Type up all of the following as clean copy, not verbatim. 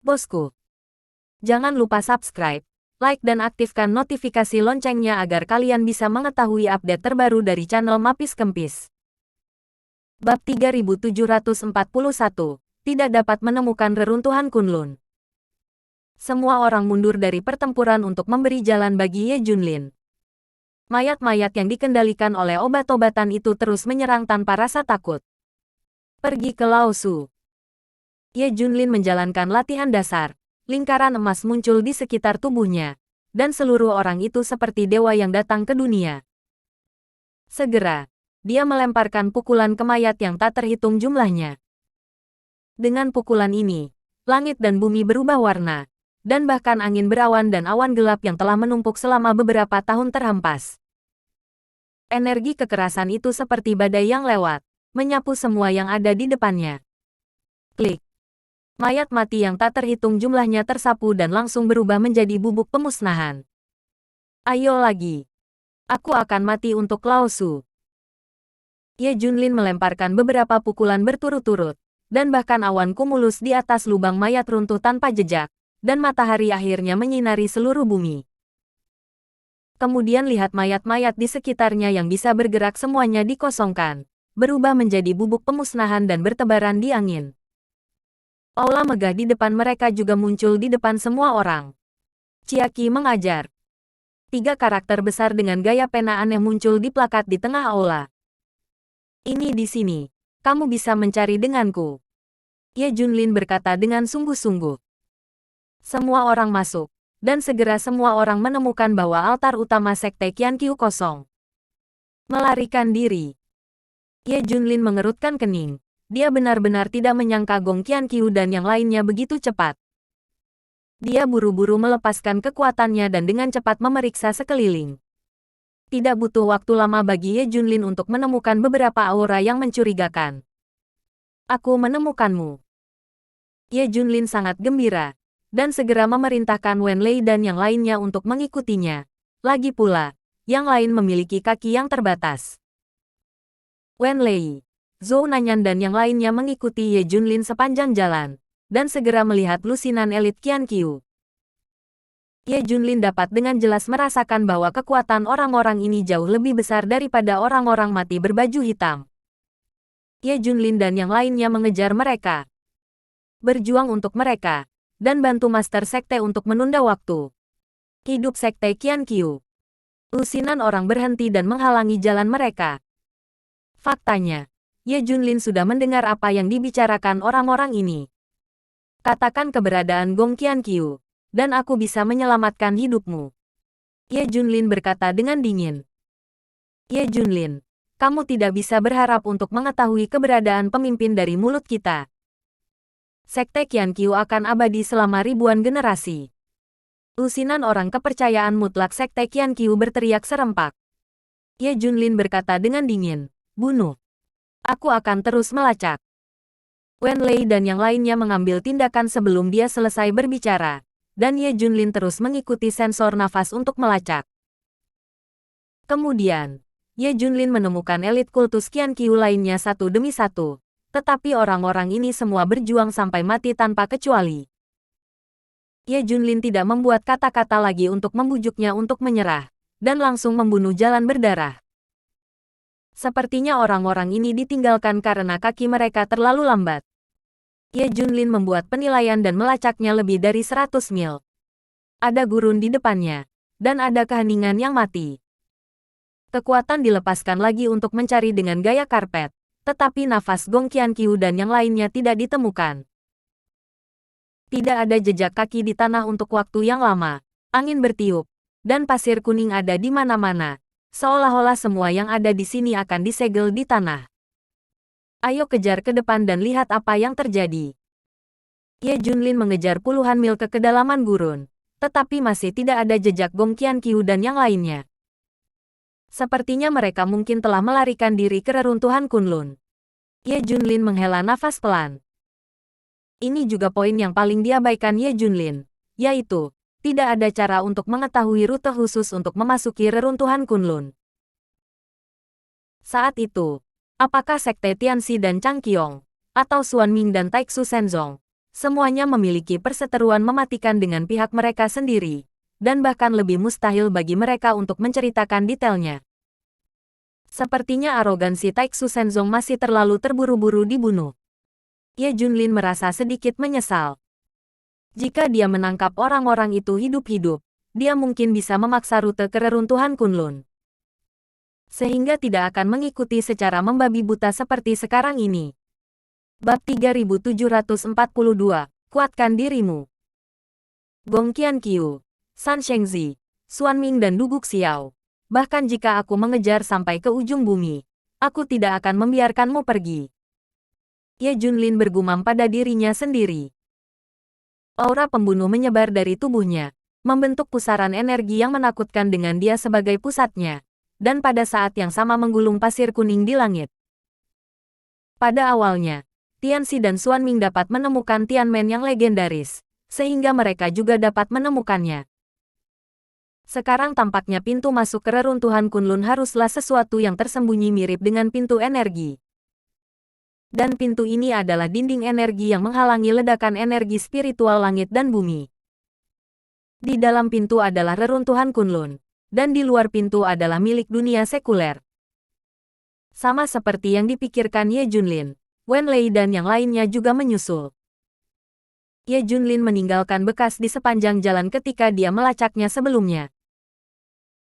bosku. Jangan lupa subscribe, like dan aktifkan notifikasi loncengnya agar kalian bisa mengetahui update terbaru dari channel Mapis Kempis. Bab 3741, tidak dapat menemukan reruntuhan Kunlun. Semua orang mundur dari pertempuran untuk memberi jalan bagi Ye Junlin. Mayat-mayat yang dikendalikan oleh obat-obatan itu terus menyerang tanpa rasa takut. Pergi ke Laosu. Ye Junlin menjalankan latihan dasar. Lingkaran emas muncul di sekitar tubuhnya, dan seluruh orang itu seperti dewa yang datang ke dunia. Segera, dia melemparkan pukulan ke mayat yang tak terhitung jumlahnya. Dengan pukulan ini, langit dan bumi berubah warna, dan bahkan angin berawan dan awan gelap yang telah menumpuk selama beberapa tahun terhempas. Energi kekerasan itu seperti badai yang lewat, menyapu semua yang ada di depannya. Klik. Mayat mati yang tak terhitung jumlahnya tersapu dan langsung berubah menjadi bubuk pemusnahan. Ayo lagi. Aku akan mati untuk Laosu. Ye Junlin melemparkan beberapa pukulan berturut-turut, dan bahkan awan kumulus di atas lubang mayat runtuh tanpa jejak, dan matahari akhirnya menyinari seluruh bumi. Kemudian lihat mayat-mayat di sekitarnya yang bisa bergerak semuanya dikosongkan, berubah menjadi bubuk pemusnahan dan bertebaran di angin. Aula megah di depan mereka juga muncul di depan semua orang. Chiaki mengajar. 3 karakter besar dengan gaya pena aneh muncul di plakat di tengah aula. Ini di sini. Kamu bisa mencari denganku. Ye Junlin berkata dengan sungguh-sungguh. Semua orang masuk, dan segera semua orang menemukan bahwa altar utama Sekte Qiankyu kosong. Melarikan diri. Ye Junlin mengerutkan kening. Dia benar-benar tidak menyangka Gong Qiankyu dan yang lainnya begitu cepat. Dia buru-buru melepaskan kekuatannya dan dengan cepat memeriksa sekeliling. Tidak butuh waktu lama bagi Ye Junlin untuk menemukan beberapa aura yang mencurigakan. Aku menemukanmu. Ye Junlin sangat gembira, dan segera memerintahkan Wen Lei dan yang lainnya untuk mengikutinya. Lagi pula, yang lain memiliki kaki yang terbatas. Wen Lei, Zhou Nanyan dan yang lainnya mengikuti Ye Junlin sepanjang jalan, dan segera melihat lusinan elit Qiankyu. Ye Junlin dapat dengan jelas merasakan bahwa kekuatan orang-orang ini jauh lebih besar daripada orang-orang mati berbaju hitam. Ye Junlin dan yang lainnya mengejar mereka. Berjuang untuk mereka, dan bantu Master Sekte untuk menunda waktu. Hidup Sekte Qiankyu. Lusinan orang berhenti dan menghalangi jalan mereka. Faktanya, Ye Junlin sudah mendengar apa yang dibicarakan orang-orang ini. Katakan keberadaan Gong Qiankyu, dan aku bisa menyelamatkan hidupmu. Ye Junlin berkata dengan dingin. Ye Junlin, kamu tidak bisa berharap untuk mengetahui keberadaan pemimpin dari mulut kita. Sekte Qiankyu akan abadi selama ribuan generasi. Lusinan orang kepercayaan mutlak Sekte Qiankyu berteriak serempak. Ye Junlin berkata dengan dingin, bunuh. Aku akan terus melacak. Wen Lei dan yang lainnya mengambil tindakan sebelum dia selesai berbicara, dan Ye Junlin terus mengikuti sensor nafas untuk melacak. Kemudian, Ye Junlin menemukan elit kultus Qiankyu lainnya satu demi satu, tetapi orang-orang ini semua berjuang sampai mati tanpa kecuali. Ye Junlin tidak membuat kata-kata lagi untuk membujuknya untuk menyerah, dan langsung membunuh jalan berdarah. Sepertinya orang-orang ini ditinggalkan karena kaki mereka terlalu lambat. Ye Junlin membuat penilaian dan melacaknya lebih dari 100 mil. Ada gurun di depannya, dan ada keheningan yang mati. Kekuatan dilepaskan lagi untuk mencari dengan gaya karpet, tetapi nafas Gong Qiankyu dan yang lainnya tidak ditemukan. Tidak ada jejak kaki di tanah untuk waktu yang lama, angin bertiup, dan pasir kuning ada di mana-mana. Seolah-olah semua yang ada di sini akan disegel di tanah. Ayo kejar ke depan dan lihat apa yang terjadi. Ye Junlin mengejar puluhan mil ke kedalaman gurun, tetapi masih tidak ada jejak Gong Qiankyu dan yang lainnya. Sepertinya mereka mungkin telah melarikan diri ke reruntuhan Kunlun. Ye Junlin menghela nafas pelan. Ini juga poin yang paling diabaikan Ye Junlin, yaitu tidak ada cara untuk mengetahui rute khusus untuk memasuki reruntuhan Kunlun. Saat itu, apakah Sekte Tianxi dan Changqiong, atau Xuanming dan Taixu Shenzong, Semuanya memiliki perseteruan mematikan dengan pihak mereka sendiri, dan bahkan lebih mustahil bagi mereka untuk menceritakan detailnya. Sepertinya arogansi Taiksu Senzong masih terlalu terburu-buru dibunuh. Ye Junlin merasa sedikit menyesal. Jika dia menangkap orang-orang itu hidup-hidup, dia mungkin bisa memaksa rute ke reruntuhan Kunlun. Sehingga tidak akan mengikuti secara membabi buta seperti sekarang ini. Bab 3742, Kuatkan Dirimu. Gong Qianqiu, San Shengzi, Xuan Ming dan Duguk Xiao. Bahkan jika aku mengejar sampai ke ujung bumi, aku tidak akan membiarkanmu pergi. Ye Junlin bergumam pada dirinya sendiri. Aura pembunuh menyebar dari tubuhnya, membentuk pusaran energi yang menakutkan dengan dia sebagai pusatnya, dan pada saat yang sama menggulung pasir kuning di langit. Pada awalnya, Tianxi dan Xuan Ming dapat menemukan Tianmen yang legendaris, sehingga mereka juga dapat menemukannya. Sekarang tampaknya pintu masuk ke reruntuhan Kunlun haruslah sesuatu yang tersembunyi mirip dengan pintu energi. Dan pintu ini adalah dinding energi yang menghalangi ledakan energi spiritual langit dan bumi. Di dalam pintu adalah reruntuhan Kunlun, dan di luar pintu adalah milik dunia sekuler. Sama seperti yang dipikirkan Ye Junlin, Wen Lei dan yang lainnya juga menyusul. Ye Junlin meninggalkan bekas di sepanjang jalan ketika dia melacaknya sebelumnya.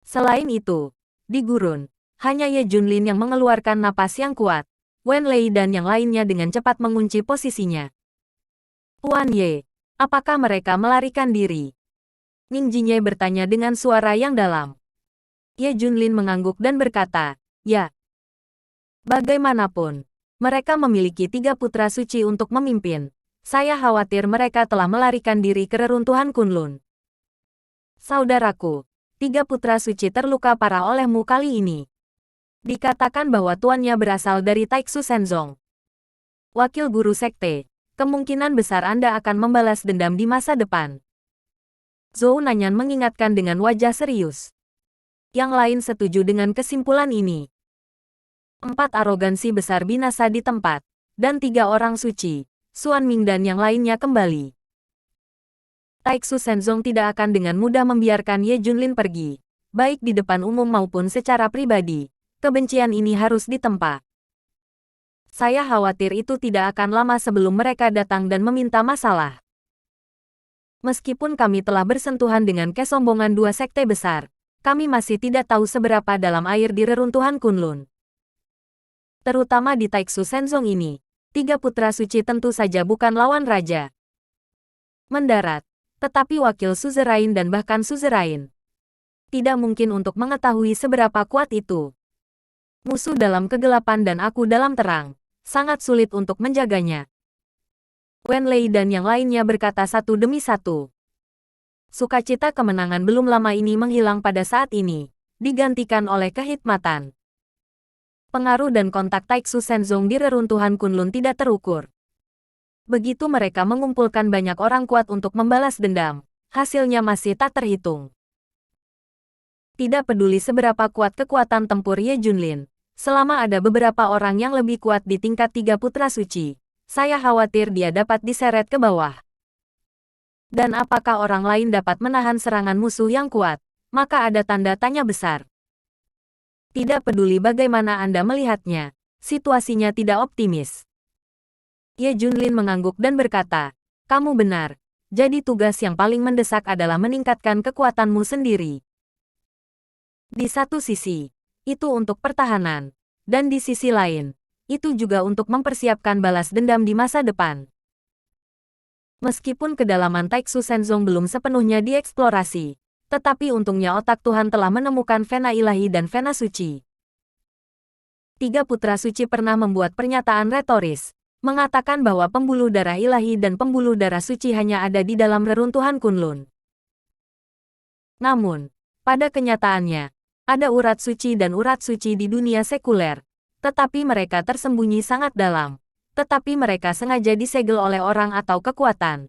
Selain itu, di gurun, hanya Ye Junlin yang mengeluarkan napas yang kuat. Wen Lei dan yang lainnya dengan cepat mengunci posisinya. Tuan Ye, apakah mereka melarikan diri? Ning Jinye bertanya dengan suara yang dalam. Ye Junlin mengangguk dan berkata, ya. Bagaimanapun, mereka memiliki 3 putra suci untuk memimpin. Saya khawatir mereka telah melarikan diri ke reruntuhan Kunlun. Saudaraku, 3 putra suci terluka parah olehmu kali ini. Dikatakan bahwa tuannya berasal dari Taiksu Senzong. Wakil guru sekte, kemungkinan besar Anda akan membalas dendam di masa depan. Zhou Nanyan mengingatkan dengan wajah serius. Yang lain setuju dengan kesimpulan ini. 4 arogansi besar binasa di tempat, dan 3 orang suci, Xuan Ming dan yang lainnya kembali. Taiksu Senzong tidak akan dengan mudah membiarkan Ye Junlin pergi, baik di depan umum maupun secara pribadi. Kebencian ini harus ditempa. Saya khawatir itu tidak akan lama sebelum mereka datang dan meminta masalah. Meskipun kami telah bersentuhan dengan kesombongan 2 sekte besar, kami masih tidak tahu seberapa dalam air di reruntuhan Kunlun. Terutama di Taiksu Senzong ini, 3 putra suci tentu saja bukan lawan raja. Mendarat, tetapi wakil suzerain dan bahkan suzerain. Tidak mungkin untuk mengetahui seberapa kuat itu. Musuh dalam kegelapan dan aku dalam terang. Sangat sulit untuk menjaganya. Wen Lei dan yang lainnya berkata satu demi satu. Sukacita kemenangan belum lama ini menghilang pada saat ini, digantikan oleh kehikmatan. Pengaruh dan kontak Taiksu Senzong di reruntuhan Kunlun tidak terukur. Begitu mereka mengumpulkan banyak orang kuat untuk membalas dendam, hasilnya masih tak terhitung. Tidak peduli seberapa kuat kekuatan tempur Ye Junlin, selama ada beberapa orang yang lebih kuat di tingkat 3 putra suci, saya khawatir dia dapat diseret ke bawah. Dan apakah orang lain dapat menahan serangan musuh yang kuat, maka ada tanda tanya besar. Tidak peduli bagaimana Anda melihatnya, situasinya tidak optimis. Ye Junlin mengangguk dan berkata, kamu benar, jadi tugas yang paling mendesak adalah meningkatkan kekuatanmu sendiri. Di satu sisi, itu untuk pertahanan, dan di sisi lain, itu juga untuk mempersiapkan balas dendam di masa depan. Meskipun kedalaman Taiksu Senzong belum sepenuhnya dieksplorasi, tetapi untungnya otak Tuhan telah menemukan vena ilahi dan vena suci. 3 putra suci pernah membuat pernyataan retoris, mengatakan bahwa pembuluh darah ilahi dan pembuluh darah suci hanya ada di dalam reruntuhan Kunlun. Namun, pada kenyataannya, ada urat suci dan urat suci di dunia sekuler, tetapi mereka tersembunyi sangat dalam, tetapi mereka sengaja disegel oleh orang atau kekuatan.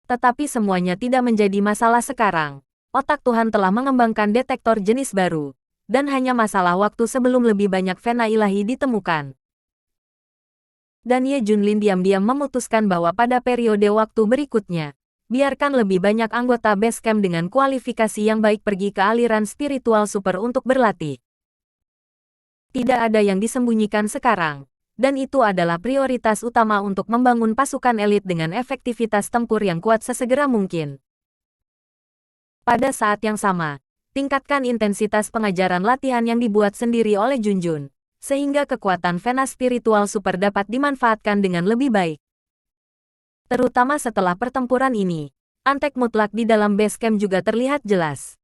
Tetapi semuanya tidak menjadi masalah sekarang. Otak Tuhan telah mengembangkan detektor jenis baru, dan hanya masalah waktu sebelum lebih banyak vena ilahi ditemukan. Dan Ye Junlin diam-diam memutuskan bahwa pada periode waktu berikutnya, biarkan lebih banyak anggota base camp dengan kualifikasi yang baik pergi ke aliran spiritual super untuk berlatih. Tidak ada yang disembunyikan sekarang, dan itu adalah prioritas utama untuk membangun pasukan elit dengan efektivitas tempur yang kuat sesegera mungkin. Pada saat yang sama, tingkatkan intensitas pengajaran latihan yang dibuat sendiri oleh Junjun, sehingga kekuatan Vena spiritual super dapat dimanfaatkan dengan lebih baik. Terutama setelah pertempuran ini, antek mutlak di dalam base camp juga terlihat jelas.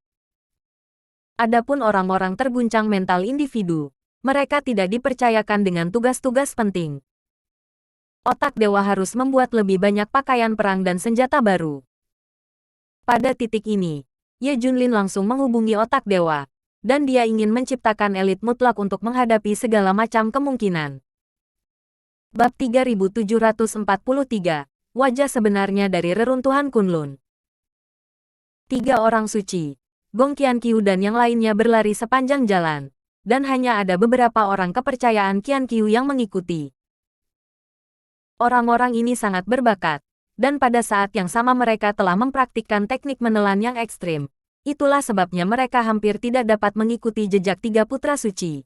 Adapun orang-orang terguncang mental individu, mereka tidak dipercayakan dengan tugas-tugas penting. Otak dewa harus membuat lebih banyak pakaian perang dan senjata baru. Pada titik ini, Ye Junlin langsung menghubungi otak dewa, dan dia ingin menciptakan elit mutlak untuk menghadapi segala macam kemungkinan. Bab 3743, Wajah Sebenarnya dari Reruntuhan Kunlun. 3 orang suci, Gong Qianqiu dan yang lainnya berlari sepanjang jalan, dan hanya ada beberapa orang kepercayaan Qianqiu yang mengikuti. Orang-orang ini sangat berbakat, dan pada saat yang sama mereka telah mempraktikkan teknik menelan yang ekstrim. Itulah sebabnya mereka hampir tidak dapat mengikuti jejak 3 putra suci.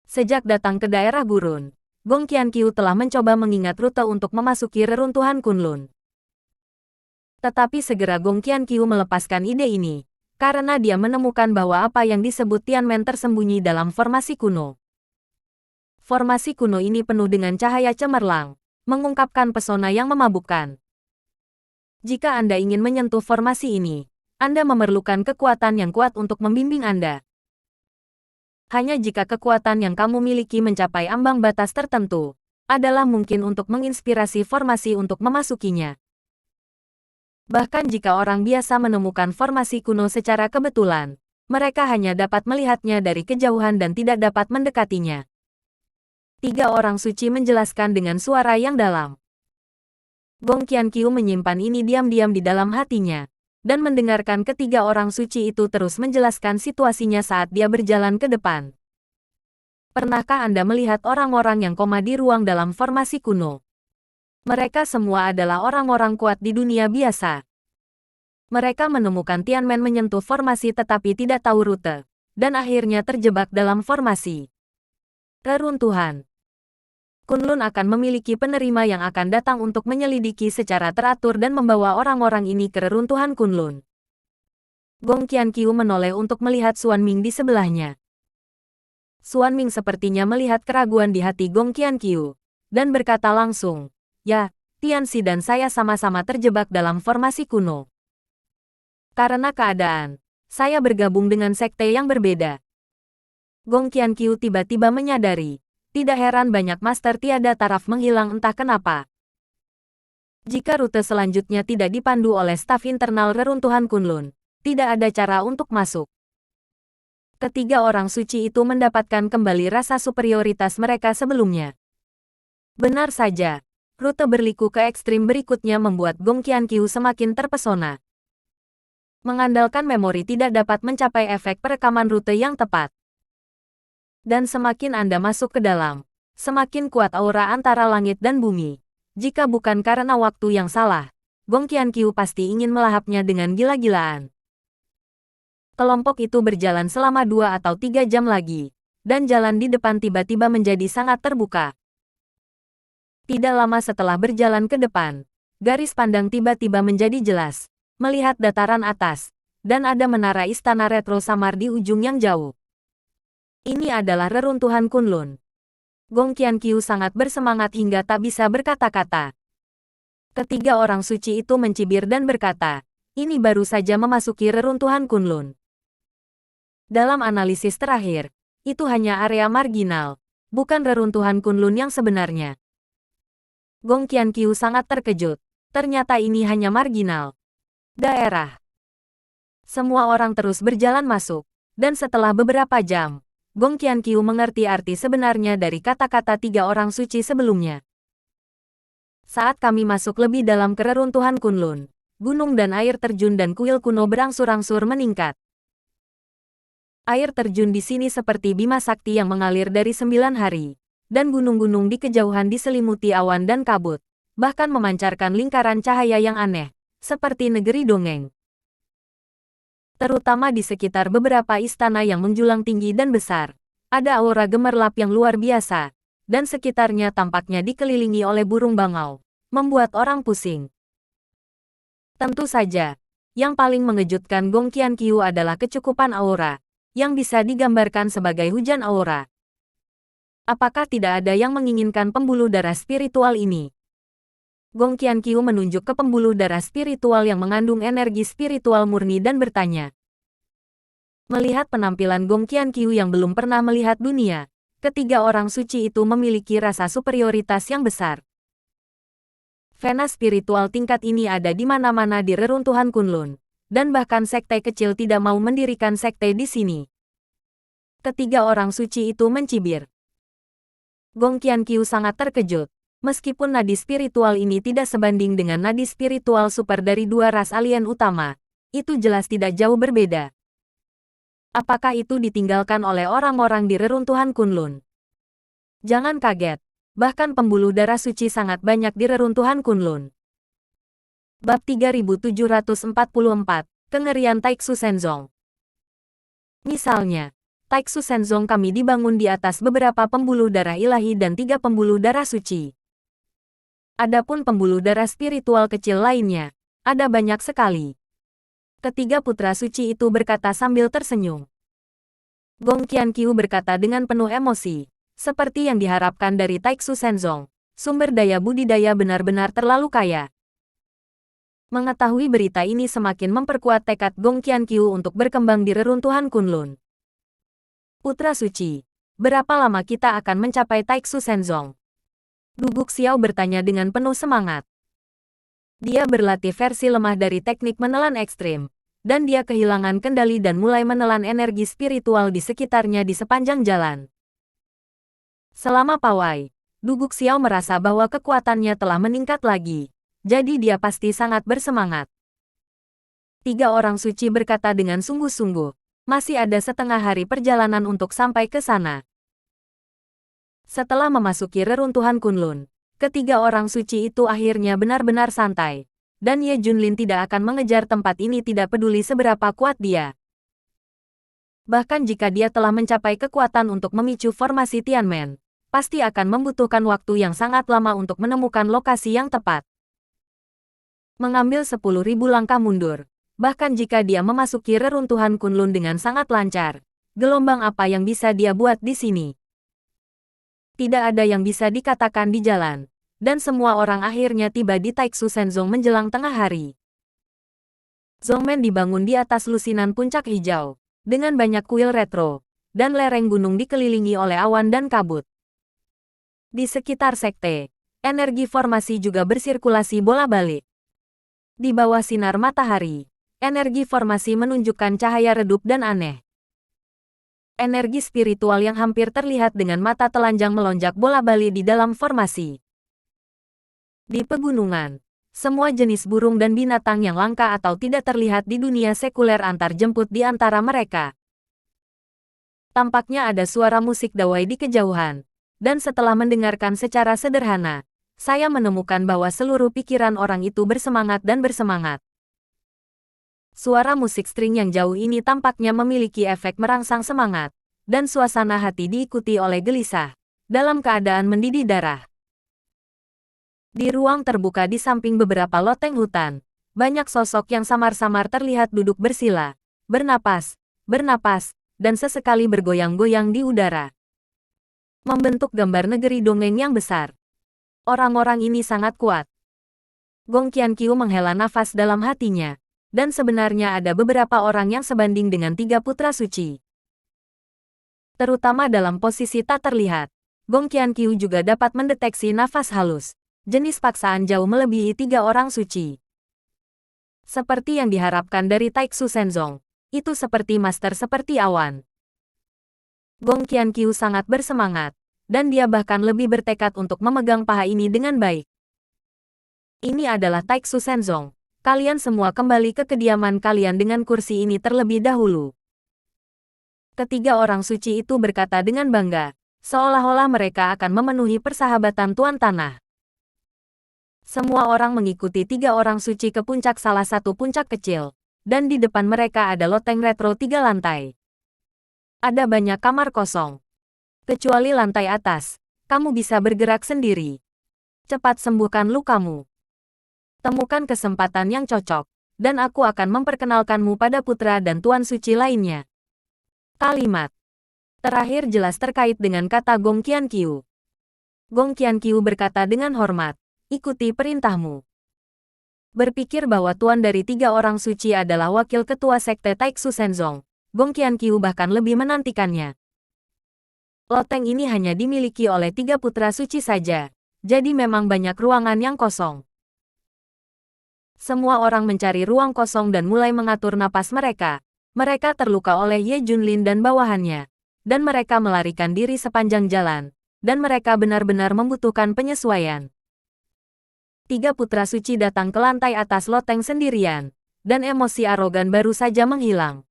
Sejak datang ke daerah gurun, Gong Qianqiu telah mencoba mengingat rute untuk memasuki reruntuhan Kunlun. Tetapi segera Gong Qianqiu melepaskan ide ini, karena dia menemukan bahwa apa yang disebut Tianmen tersembunyi dalam formasi kuno. Formasi kuno ini penuh dengan cahaya cemerlang, mengungkapkan pesona yang memabukkan. Jika Anda ingin menyentuh formasi ini, Anda memerlukan kekuatan yang kuat untuk membimbing Anda. Hanya jika kekuatan yang kamu miliki mencapai ambang batas tertentu, adalah mungkin untuk menginspirasi formasi untuk memasukinya. Bahkan jika orang biasa menemukan formasi kuno secara kebetulan, mereka hanya dapat melihatnya dari kejauhan dan tidak dapat mendekatinya. 3 orang suci menjelaskan dengan suara yang dalam. Gong Qianqiu menyimpan ini diam-diam di dalam hatinya, dan mendengarkan ketiga orang suci itu terus menjelaskan situasinya saat dia berjalan ke depan. Pernahkah Anda melihat orang-orang yang koma di ruang dalam formasi kuno? Mereka semua adalah orang-orang kuat di dunia biasa. Mereka menemukan Tianmen menyentuh formasi tetapi tidak tahu rute, dan akhirnya terjebak dalam formasi. Reruntuhan. Kunlun akan memiliki penerima yang akan datang untuk menyelidiki secara teratur dan membawa orang-orang ini ke reruntuhan Kunlun. Gong Qianqiu menoleh untuk melihat Xuan Ming di sebelahnya. Xuan Ming sepertinya melihat keraguan di hati Gong Qianqiu, dan berkata langsung, "Ya, Tianxi dan saya sama-sama terjebak dalam formasi kuno. Karena keadaan, saya bergabung dengan sekte yang berbeda." Gong Qianqiu tiba-tiba menyadari, tidak heran banyak master tiada taraf menghilang entah kenapa. Jika rute selanjutnya tidak dipandu oleh staf internal reruntuhan Kunlun, tidak ada cara untuk masuk. Ketiga orang suci itu mendapatkan kembali rasa superioritas mereka sebelumnya. Benar saja, rute berliku ke ekstrim berikutnya membuat Gong Qianqiu semakin terpesona. Mengandalkan memori tidak dapat mencapai efek perekaman rute yang tepat. Dan semakin Anda masuk ke dalam, semakin kuat aura antara langit dan bumi. Jika bukan karena waktu yang salah, Gong Qianqiu pasti ingin melahapnya dengan gila-gilaan. Kelompok itu berjalan selama 2 atau 3 jam lagi, dan jalan di depan tiba-tiba menjadi sangat terbuka. Tidak lama setelah berjalan ke depan, garis pandang tiba-tiba menjadi jelas, melihat dataran atas, dan ada menara istana retro samar di ujung yang jauh. Ini adalah reruntuhan Kunlun. Gong Qianqiu sangat bersemangat hingga tak bisa berkata-kata. Ketiga orang suci itu mencibir dan berkata, "Ini baru saja memasuki reruntuhan Kunlun. Dalam analisis terakhir, itu hanya area marginal, bukan reruntuhan Kunlun yang sebenarnya." Gong Qianqiu sangat terkejut. Ternyata ini hanya marginal daerah. Semua orang terus berjalan masuk, dan setelah beberapa jam, Gong Qianqiu mengerti arti sebenarnya dari kata-kata 3 orang suci sebelumnya. Saat kami masuk lebih dalam ke reruntuhan Kunlun, gunung dan air terjun dan kuil kuno berangsur-angsur meningkat. Air terjun di sini seperti bima sakti yang mengalir dari 9 hari, dan gunung-gunung di kejauhan diselimuti awan dan kabut, bahkan memancarkan lingkaran cahaya yang aneh, seperti negeri dongeng. Terutama di sekitar beberapa istana yang menjulang tinggi dan besar, ada aura gemerlap yang luar biasa, dan sekitarnya tampaknya dikelilingi oleh burung bangau, membuat orang pusing. Tentu saja, yang paling mengejutkan Gong Qianqiu adalah kecukupan aura, yang bisa digambarkan sebagai hujan aura. Apakah tidak ada yang menginginkan pembuluh darah spiritual ini? Gong Qianqiu menunjuk ke pembuluh darah spiritual yang mengandung energi spiritual murni dan bertanya. Melihat penampilan Gong Qianqiu yang belum pernah melihat dunia, ketiga orang suci itu memiliki rasa superioritas yang besar. Vena spiritual tingkat ini ada di mana-mana di reruntuhan Kunlun, dan bahkan sekte kecil tidak mau mendirikan sekte di sini. Ketiga orang suci itu mencibir. Gong Qianqiu sangat terkejut, meskipun nadi spiritual ini tidak sebanding dengan nadi spiritual super dari dua ras alien utama, itu jelas tidak jauh berbeda. Apakah itu ditinggalkan oleh orang-orang di reruntuhan Kunlun? Jangan kaget. Bahkan pembuluh darah suci sangat banyak di reruntuhan Kunlun. Bab 3744, Kengerian Taiksu Senzong. Misalnya, Taiksu Senzong kami dibangun di atas beberapa pembuluh darah ilahi dan 3 pembuluh darah suci. Adapun pembuluh darah spiritual kecil lainnya, ada banyak sekali. Ketiga putra suci itu berkata sambil tersenyum. Gong Qianqiu berkata dengan penuh emosi. Seperti yang diharapkan dari Taiksu Senzong, sumber daya budidaya benar-benar terlalu kaya. Mengetahui berita ini semakin memperkuat tekad Gong Qianqiu untuk berkembang di reruntuhan Kunlun. Putra suci, berapa lama kita akan mencapai Taiksu Senzong? Guguk Xiao bertanya dengan penuh semangat. Dia berlatih versi lemah dari teknik menelan ekstrim, dan dia kehilangan kendali dan mulai menelan energi spiritual di sekitarnya di sepanjang jalan. Selama pawai, Guguk Xiao merasa bahwa kekuatannya telah meningkat lagi, jadi dia pasti sangat bersemangat. 3 orang suci berkata dengan sungguh-sungguh, masih ada setengah hari perjalanan untuk sampai ke sana. Setelah memasuki reruntuhan Kunlun, ketiga orang suci itu akhirnya benar-benar santai, dan Ye Junlin tidak akan mengejar tempat ini tidak peduli seberapa kuat dia. Bahkan jika dia telah mencapai kekuatan untuk memicu formasi Tianmen, pasti akan membutuhkan waktu yang sangat lama untuk menemukan lokasi yang tepat. Mengambil 10.000 langkah mundur, bahkan jika dia memasuki reruntuhan Kunlun dengan sangat lancar, gelombang apa yang bisa dia buat di sini? Tidak ada yang bisa dikatakan di jalan, dan semua orang akhirnya tiba di Taiksu Senzong menjelang tengah hari. Zongmen dibangun di atas lusinan puncak hijau, dengan banyak kuil retro, dan lereng gunung dikelilingi oleh awan dan kabut. Di sekitar sekte, energi formasi juga bersirkulasi bola-balik. Di bawah sinar matahari, energi formasi menunjukkan cahaya redup dan aneh. Energi spiritual yang hampir terlihat dengan mata telanjang melonjak bola-balik di dalam formasi. Di pegunungan, semua jenis burung dan binatang yang langka atau tidak terlihat di dunia sekuler antar jemput di antara mereka. Tampaknya ada suara musik dawai di kejauhan. Dan setelah mendengarkan secara sederhana, saya menemukan bahwa seluruh pikiran orang itu bersemangat dan bersemangat. Suara musik string yang jauh ini tampaknya memiliki efek merangsang semangat, dan suasana hati diikuti oleh gelisah, dalam keadaan mendidih darah. Di ruang terbuka di samping beberapa loteng hutan, banyak sosok yang samar-samar terlihat duduk bersila, bernapas, dan sesekali bergoyang-goyang di udara. Membentuk gambar negeri dongeng yang besar. Orang-orang ini sangat kuat. Gong Qianqiu menghela nafas dalam hatinya, dan sebenarnya ada beberapa orang yang sebanding dengan 3 putra suci. Terutama dalam posisi tak terlihat, Gong Qianqiu juga dapat mendeteksi nafas halus, jenis paksaan jauh melebihi 3 orang suci. Seperti yang diharapkan dari Taiksu Senzong, itu seperti master seperti awan. Gong Qianqiu sangat bersemangat, dan dia bahkan lebih bertekad untuk memegang paha ini dengan baik. Ini adalah Taiksu Senzong. Kalian semua kembali ke kediaman kalian dengan kursi ini terlebih dahulu. Ketiga orang suci itu berkata dengan bangga, seolah-olah mereka akan memenuhi persahabatan Tuan Tanah. Semua orang mengikuti 3 orang suci ke puncak salah satu puncak kecil, dan di depan mereka ada loteng retro 3 lantai. Ada banyak kamar kosong. Kecuali lantai atas, kamu bisa bergerak sendiri. Cepat sembuhkan lukamu. Temukan kesempatan yang cocok, dan aku akan memperkenalkanmu pada putra dan tuan suci lainnya. Kalimat terakhir jelas terkait dengan kata Gong Qianqiu. Gong Qianqiu berkata dengan hormat, ikuti perintahmu. Berpikir bahwa tuan dari 3 orang suci adalah wakil ketua sekte Taiksu Shenzong, Gong Qianqiu bahkan lebih menantikannya. Loteng ini hanya dimiliki oleh 3 putra suci saja, jadi memang banyak ruangan yang kosong. Semua orang mencari ruang kosong dan mulai mengatur napas mereka. Mereka terluka oleh Ye Junlin dan bawahannya, dan mereka melarikan diri sepanjang jalan, dan mereka benar-benar membutuhkan penyesuaian. 3 putra suci datang ke lantai atas loteng sendirian, dan emosi arogan baru saja menghilang.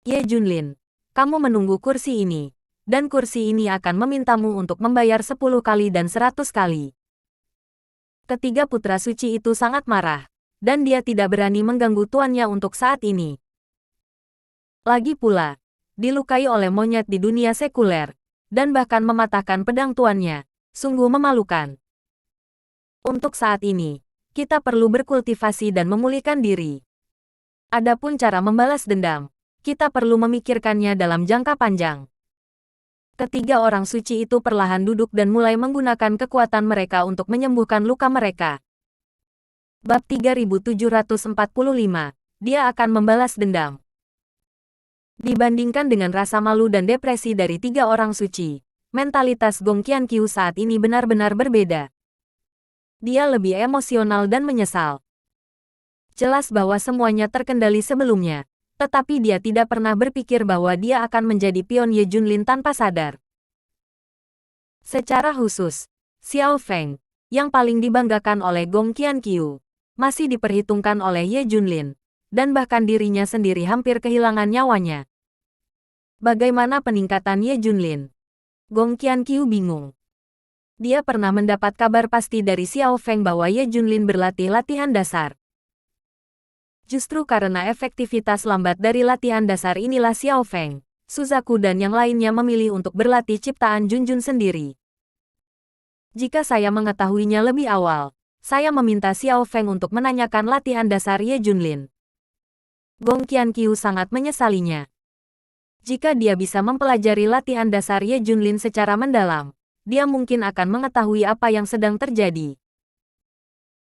Ye Junlin, kamu menunggu kursi ini, dan kursi ini akan memintamu untuk membayar 10 kali dan 100 kali. Ketiga putra suci itu sangat marah, dan dia tidak berani mengganggu tuannya untuk saat ini. Lagi pula, dilukai oleh monyet di dunia sekuler, dan bahkan mematahkan pedang tuannya, sungguh memalukan. Untuk saat ini, kita perlu berkultivasi dan memulihkan diri. Adapun cara membalas dendam, kita perlu memikirkannya dalam jangka panjang. Ketiga orang suci itu perlahan duduk dan mulai menggunakan kekuatan mereka untuk menyembuhkan luka mereka. Bab 3745, dia akan membalas dendam. Dibandingkan dengan rasa malu dan depresi dari 3 orang suci, mentalitas Gong Qianqiu saat ini benar-benar berbeda. Dia lebih emosional dan menyesal. Jelas bahwa semuanya terkendali sebelumnya, tetapi dia tidak pernah berpikir bahwa dia akan menjadi pion Ye Junlin tanpa sadar. Secara khusus, Xiao Feng, yang paling dibanggakan oleh Gong Qianqiu, masih diperhitungkan oleh Ye Junlin, dan bahkan dirinya sendiri hampir kehilangan nyawanya. Bagaimana peningkatan Ye Junlin? Gong Qianqiu bingung. Dia pernah mendapat kabar pasti dari Xiao Feng bahwa Ye Junlin berlatih latihan dasar. Justru karena efektivitas lambat dari latihan dasar inilah Xiao Feng, Suzaku dan yang lainnya memilih untuk berlatih ciptaan Junjun sendiri. Jika saya mengetahuinya lebih awal, saya meminta Xiao Feng untuk menanyakan latihan dasar Ye Junlin. Gong Qianqiu sangat menyesalinya. Jika dia bisa mempelajari latihan dasar Ye Junlin secara mendalam, dia mungkin akan mengetahui apa yang sedang terjadi.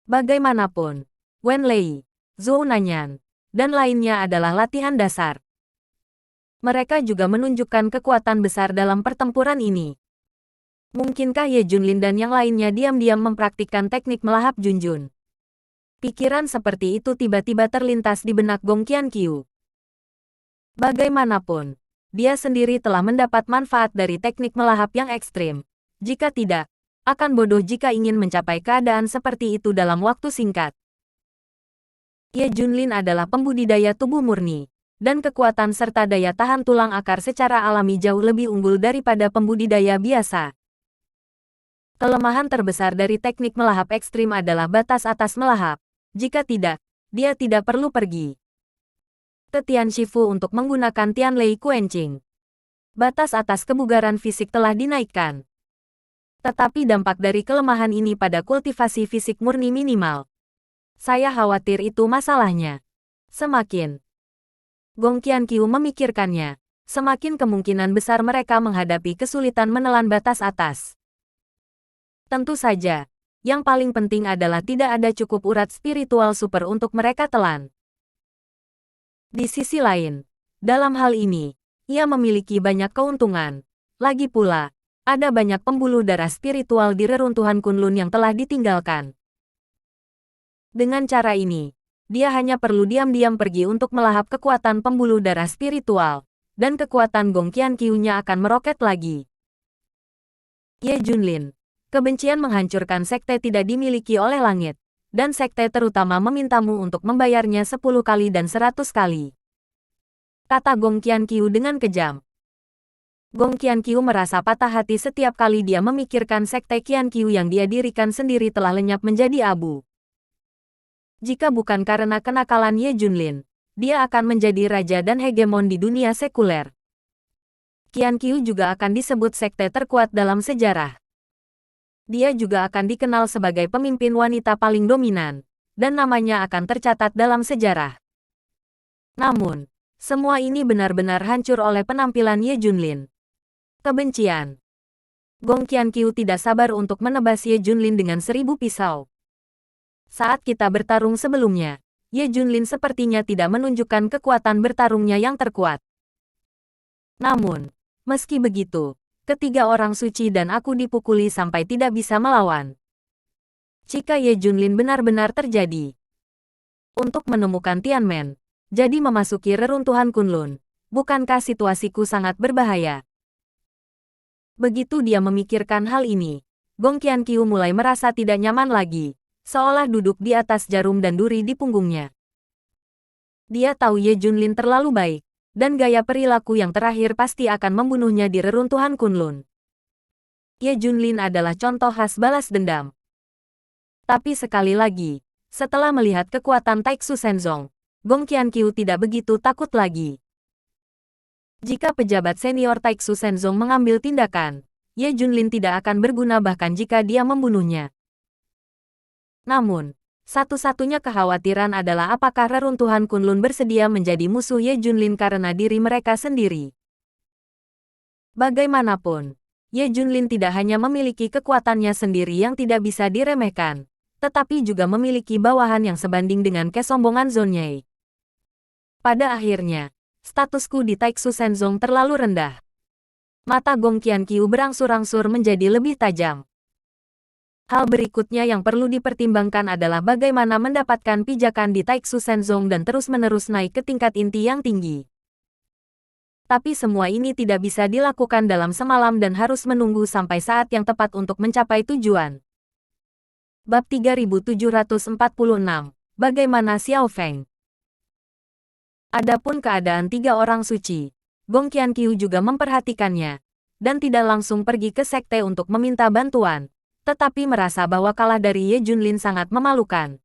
Bagaimanapun, Wen Lei, Zhou Nanyan, dan lainnya adalah latihan dasar. Mereka juga menunjukkan kekuatan besar dalam pertempuran ini. Mungkinkah Ye Junlin dan yang lainnya diam-diam mempraktikkan teknik melahap Junjun? Pikiran seperti itu tiba-tiba terlintas di benak Gong Qianqiu. Bagaimanapun, dia sendiri telah mendapat manfaat dari teknik melahap yang ekstrim. Jika tidak, akan bodoh jika ingin mencapai keadaan seperti itu dalam waktu singkat. Ye Junlin adalah pembudidaya tubuh murni, dan kekuatan serta daya tahan tulang akar secara alami jauh lebih unggul daripada pembudidaya biasa. Kelemahan terbesar dari teknik melahap ekstrim adalah batas atas melahap. Jika tidak, dia tidak perlu pergi ke Tian Shifu untuk menggunakan Tianlei Quenching. Batas atas kebugaran fisik telah dinaikkan. Tetapi dampak dari kelemahan ini pada kultivasi fisik murni minimal. Saya khawatir itu masalahnya. Semakin Gong Qianqiu memikirkannya, semakin kemungkinan besar mereka menghadapi kesulitan menelan batas atas. Tentu saja, yang paling penting adalah tidak ada cukup urat spiritual super untuk mereka telan. Di sisi lain, dalam hal ini, ia memiliki banyak keuntungan. Lagi pula, ada banyak pembuluh darah spiritual di reruntuhan Kunlun yang telah ditinggalkan. Dengan cara ini, dia hanya perlu diam-diam pergi untuk melahap kekuatan pembuluh darah spiritual, dan kekuatan Gong Qianqiu-nya akan meroket lagi. Ye Junlin, kebencian menghancurkan sekte tidak dimiliki oleh langit, dan sekte terutama memintamu untuk membayarnya 10 kali dan 100 kali. Kata Gong Qianqiu dengan kejam. Gong Qianqiu merasa patah hati setiap kali dia memikirkan sekte Qianqiu yang dia dirikan sendiri telah lenyap menjadi abu. Jika bukan karena kenakalan Ye Junlin, dia akan menjadi raja dan hegemon di dunia sekuler. Qianqiu juga akan disebut sekte terkuat dalam sejarah. Dia juga akan dikenal sebagai pemimpin wanita paling dominan, dan namanya akan tercatat dalam sejarah. Namun, semua ini benar-benar hancur oleh penampilan Ye Junlin. Kebencian. Gong Qianqiu tidak sabar untuk menebas Ye Junlin dengan 1000 pisau. Saat kita bertarung sebelumnya, Ye Junlin sepertinya tidak menunjukkan kekuatan bertarungnya yang terkuat. Namun, meski begitu, ketiga orang suci dan aku dipukuli sampai tidak bisa melawan. Jika Ye Junlin benar-benar terjadi, untuk menemukan Tianmen, jadi memasuki reruntuhan Kunlun, bukankah situasiku sangat berbahaya? Begitu dia memikirkan hal ini, Gong Qianqiu mulai merasa tidak nyaman lagi, seolah duduk di atas jarum dan duri di punggungnya. Dia tahu Ye Junlin terlalu baik, dan gaya perilaku yang terakhir pasti akan membunuhnya di reruntuhan Kunlun. Ye Junlin adalah contoh khas balas dendam. Tapi sekali lagi, setelah melihat kekuatan Taixu Shenzong, Gong Qianqiu tidak begitu takut lagi. Jika pejabat senior Taixu Shenzong mengambil tindakan, Ye Junlin tidak akan berguna bahkan jika dia membunuhnya. Namun, satu-satunya kekhawatiran adalah apakah reruntuhan Kunlun bersedia menjadi musuh Ye Junlin karena diri mereka sendiri. Bagaimanapun, Ye Junlin tidak hanya memiliki kekuatannya sendiri yang tidak bisa diremehkan, tetapi juga memiliki bawahan yang sebanding dengan kesombongan Zhonyei. Pada akhirnya, statusku di Taixu Shenzong terlalu rendah. Mata Gong Qianqiu berangsur-angsur menjadi lebih tajam. Hal berikutnya yang perlu dipertimbangkan adalah bagaimana mendapatkan pijakan di Taixu Shenzong dan terus-menerus naik ke tingkat inti yang tinggi. Tapi semua ini tidak bisa dilakukan dalam semalam dan harus menunggu sampai saat yang tepat untuk mencapai tujuan. Bab 3746. Bagaimana Xiao Feng? Adapun keadaan tiga orang suci, Gong Qianqiu juga memperhatikannya, dan tidak langsung pergi ke sekte untuk meminta bantuan, tetapi merasa bahwa kalah dari Ye Junlin sangat memalukan.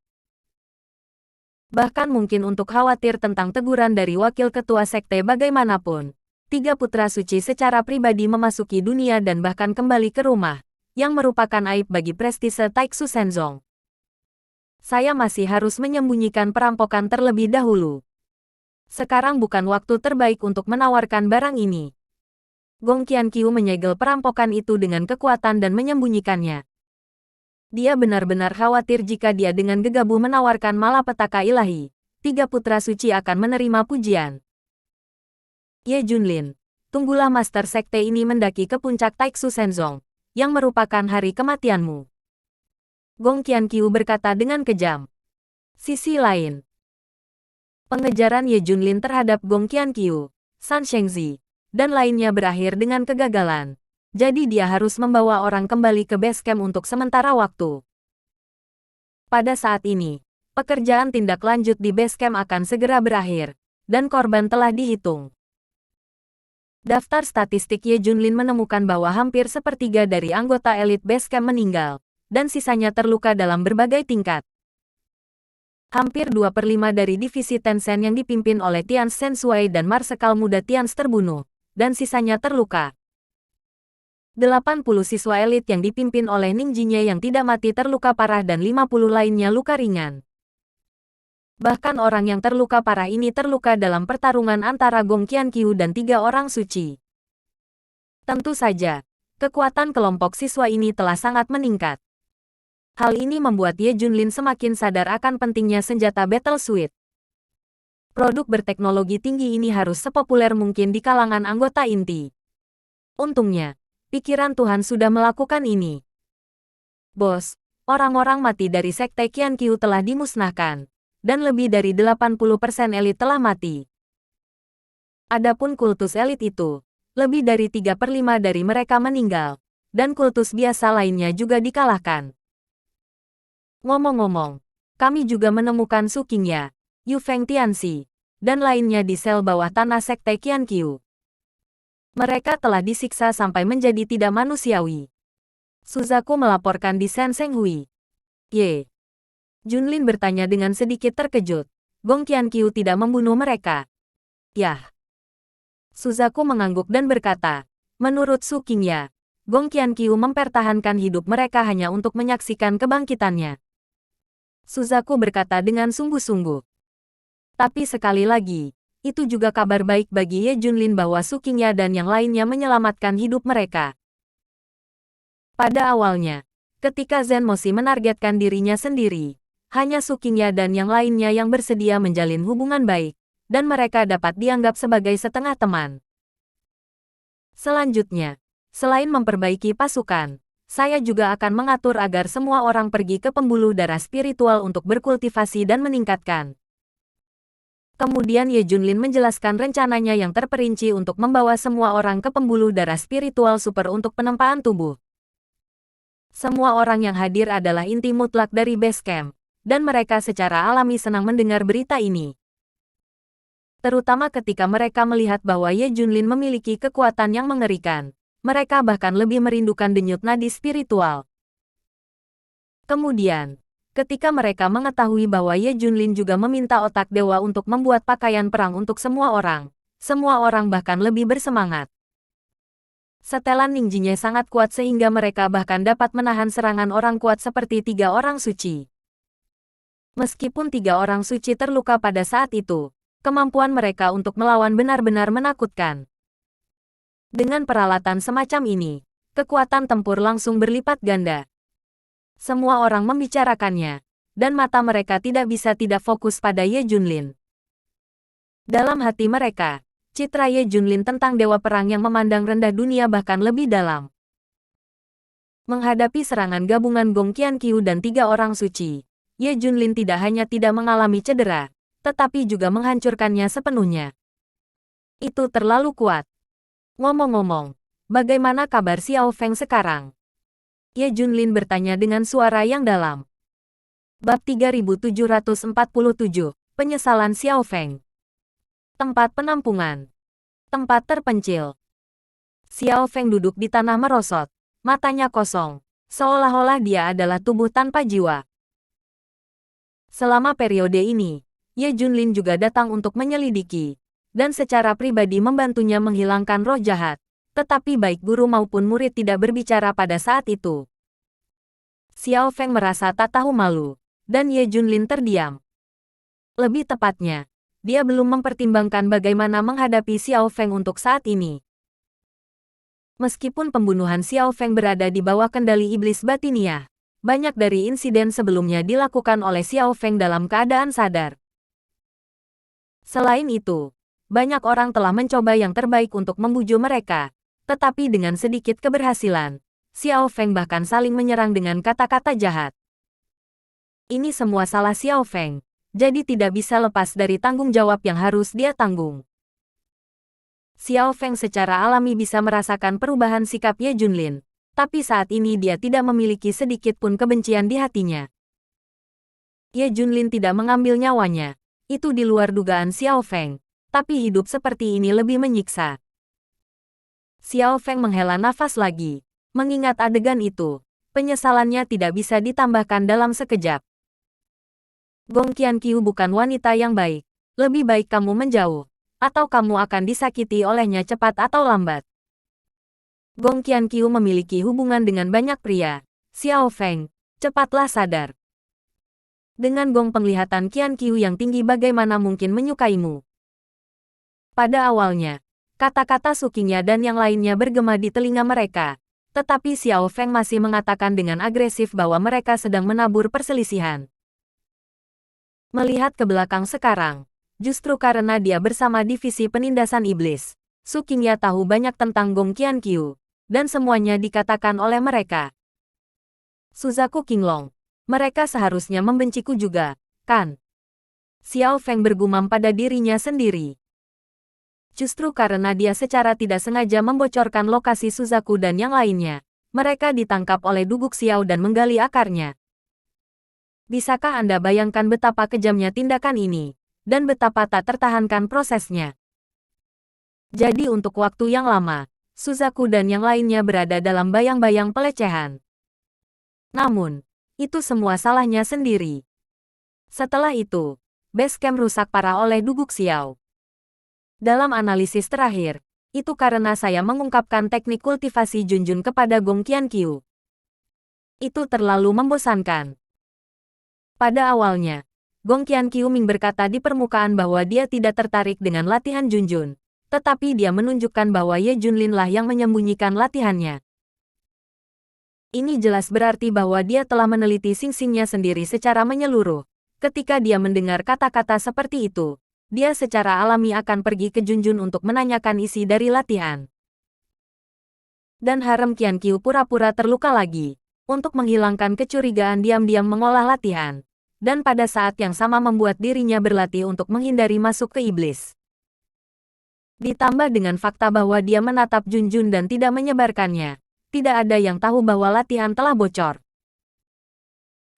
Bahkan mungkin untuk khawatir tentang teguran dari wakil ketua sekte bagaimanapun, tiga putra suci secara pribadi memasuki dunia dan bahkan kembali ke rumah, yang merupakan aib bagi prestise Taixu Shenzong. Saya masih harus menyembunyikan perampokan terlebih dahulu. Sekarang bukan waktu terbaik untuk menawarkan barang ini. Gong Qianqiu menyegel perampokan itu dengan kekuatan dan menyembunyikannya. Dia benar-benar khawatir jika dia dengan gegabah menawarkan malapetaka ilahi, tiga putra suci akan menerima pujian. Ye Junlin, tunggulah master sekte ini mendaki ke puncak Taixu Shenzong, yang merupakan hari kematianmu. Gong Qianqiu berkata dengan kejam. Sisi lain, pengejaran Ye Junlin terhadap Gong Qianqiu, San Shengzi, dan lainnya berakhir dengan kegagalan. Jadi dia harus membawa orang kembali ke base camp untuk sementara waktu. Pada saat ini, pekerjaan tindak lanjut di base camp akan segera berakhir, dan korban telah dihitung. Daftar statistik Ye Junlin menemukan bahwa hampir sepertiga dari anggota elit base camp meninggal, dan sisanya terluka dalam berbagai tingkat. Hampir 2/5 dari divisi Tencent yang dipimpin oleh Tian Sensui dan Marsekal muda Tian terbunuh, dan sisanya terluka. 80 siswa elit yang dipimpin oleh Ning Jinye yang tidak mati terluka parah dan 50 lainnya luka ringan. Bahkan orang yang terluka parah ini terluka dalam pertarungan antara Gong Qianqiu dan tiga orang suci. Tentu saja, kekuatan kelompok siswa ini telah sangat meningkat. Hal ini membuat Ye Junlin semakin sadar akan pentingnya senjata Battle Suit. Produk berteknologi tinggi ini harus sepopuler mungkin di kalangan anggota inti. Untungnya, pikiran Tuhan sudah melakukan ini. Bos, orang-orang mati dari sekte Qianqiu telah dimusnahkan, dan lebih dari 80% elit telah mati. Adapun kultus elit itu, lebih dari 3/5 dari mereka meninggal, dan kultus biasa lainnya juga dikalahkan. Ngomong-ngomong, kami juga menemukan Su Qingya, Yu Feng Tianxi, dan lainnya di sel bawah tanah sekte Qianqiu. Mereka telah disiksa sampai menjadi tidak manusiawi. Suzaku melaporkan di Senseng Hui. Ye. Junlin bertanya dengan sedikit terkejut. Gong Qianqiu tidak membunuh mereka. Yah. Suzaku mengangguk dan berkata, menurut Su Qingya, Gong Qianqiu mempertahankan hidup mereka hanya untuk menyaksikan kebangkitannya. Suzaku berkata dengan sungguh-sungguh. Tapi sekali lagi, itu juga kabar baik bagi Ye Junlin bahwa Su Qingya dan yang lainnya menyelamatkan hidup mereka. Pada awalnya, ketika Zhen Moxi menargetkan dirinya sendiri, hanya Su Qingya dan yang lainnya yang bersedia menjalin hubungan baik, dan mereka dapat dianggap sebagai setengah teman. Selanjutnya, selain memperbaiki pasukan, saya juga akan mengatur agar semua orang pergi ke pembuluh darah spiritual untuk berkultivasi dan meningkatkan. Kemudian Ye Junlin menjelaskan rencananya yang terperinci untuk membawa semua orang ke pembuluh darah spiritual super untuk penempaan tubuh. Semua orang yang hadir adalah inti mutlak dari base camp, dan mereka secara alami senang mendengar berita ini. Terutama ketika mereka melihat bahwa Ye Junlin memiliki kekuatan yang mengerikan. Mereka bahkan lebih merindukan denyut nadi spiritual. Kemudian, ketika mereka mengetahui bahwa Ye Junlin juga meminta otak dewa untuk membuat pakaian perang untuk semua orang bahkan lebih bersemangat. Setelan Ningjinya sangat kuat sehingga mereka bahkan dapat menahan serangan orang kuat seperti 3 orang suci. Meskipun 3 orang suci terluka pada saat itu, kemampuan mereka untuk melawan benar-benar menakutkan. Dengan peralatan semacam ini, kekuatan tempur langsung berlipat ganda. Semua orang membicarakannya, dan mata mereka tidak bisa tidak fokus pada Ye Junlin. Dalam hati mereka, citra Ye Junlin tentang dewa perang yang memandang rendah dunia bahkan lebih dalam. Menghadapi serangan gabungan Gong Qianqiu dan 3 orang suci, Ye Junlin tidak hanya tidak mengalami cedera, tetapi juga menghancurkannya sepenuhnya. Itu terlalu kuat. Ngomong-ngomong, bagaimana kabar Xiao Feng sekarang? Ye Junlin bertanya dengan suara yang dalam. Bab 3747, Penyesalan Xiao Feng. Tempat penampungan. Tempat terpencil. Xiao Feng duduk di tanah merosot, matanya kosong, seolah-olah dia adalah tubuh tanpa jiwa. Selama periode ini, Ye Junlin juga datang untuk menyelidiki, dan secara pribadi membantunya menghilangkan roh jahat. Tetapi baik guru maupun murid tidak berbicara pada saat itu. Xiao Feng merasa tak tahu malu, dan Ye Junlin terdiam. Lebih tepatnya, dia belum mempertimbangkan bagaimana menghadapi Xiao Feng untuk saat ini. Meskipun pembunuhan Xiao Feng berada di bawah kendali iblis batiniah, banyak dari insiden sebelumnya dilakukan oleh Xiao Feng dalam keadaan sadar. Selain itu, banyak orang telah mencoba yang terbaik untuk membujuk mereka, tetapi dengan sedikit keberhasilan, Xiao Feng bahkan saling menyerang dengan kata-kata jahat. Ini semua salah Xiao Feng, jadi tidak bisa lepas dari tanggung jawab yang harus dia tanggung. Xiao Feng secara alami bisa merasakan perubahan sikap Ye Junlin, tapi saat ini dia tidak memiliki sedikit pun kebencian di hatinya. Ye Junlin tidak mengambil nyawanya, itu di luar dugaan Xiao Feng. Tapi hidup seperti ini lebih menyiksa. Xiao Feng menghela nafas lagi. Mengingat adegan itu, penyesalannya tidak bisa ditambahkan dalam sekejap. Gong Qianqiu bukan wanita yang baik. Lebih baik kamu menjauh, atau kamu akan disakiti olehnya cepat atau lambat. Gong Qianqiu memiliki hubungan dengan banyak pria. Xiao Feng, cepatlah sadar. Dengan Gong penglihatan Qianqiu yang tinggi bagaimana mungkin menyukaimu? Pada awalnya, kata-kata Su Qingya dan yang lainnya bergema di telinga mereka, tetapi Xiao Feng masih mengatakan dengan agresif bahwa mereka sedang menabur perselisihan. Melihat ke belakang sekarang, justru karena dia bersama divisi penindasan iblis, Su Qingya tahu banyak tentang Gong Qianqiu, dan semuanya dikatakan oleh mereka. Suzaku Qinglong, mereka seharusnya membenciku juga, kan? Xiao Feng bergumam pada dirinya sendiri. Justru karena dia secara tidak sengaja membocorkan lokasi Suzaku dan yang lainnya, mereka ditangkap oleh Duguk Xiao dan menggali akarnya. Bisakah Anda bayangkan betapa kejamnya tindakan ini, dan betapa tak tertahankan prosesnya? Jadi untuk waktu yang lama, Suzaku dan yang lainnya berada dalam bayang-bayang pelecehan. Namun, itu semua salahnya sendiri. Setelah itu, base camp rusak parah oleh Duguk Xiao. Dalam analisis terakhir, itu karena saya mengungkapkan teknik kultivasi Junjun kepada Gong Qianqiu. Itu terlalu membosankan. Pada awalnya, Gong Qianqiu Ming berkata di permukaan bahwa dia tidak tertarik dengan latihan Junjun, tetapi dia menunjukkan bahwa Ye Junlin lah yang menyembunyikan latihannya. Ini jelas berarti bahwa dia telah meneliti Xing-Xingnya sendiri secara menyeluruh. Ketika dia mendengar kata-kata seperti itu, dia secara alami akan pergi ke Junjun untuk menanyakan isi dari latihan. Dan harem Qianqiu pura-pura terluka lagi. Untuk menghilangkan kecurigaan diam-diam mengolah latihan. Dan pada saat yang sama membuat dirinya berlatih untuk menghindari masuk ke iblis. Ditambah dengan fakta bahwa dia menatap Junjun dan tidak menyebarkannya. Tidak ada yang tahu bahwa latihan telah bocor.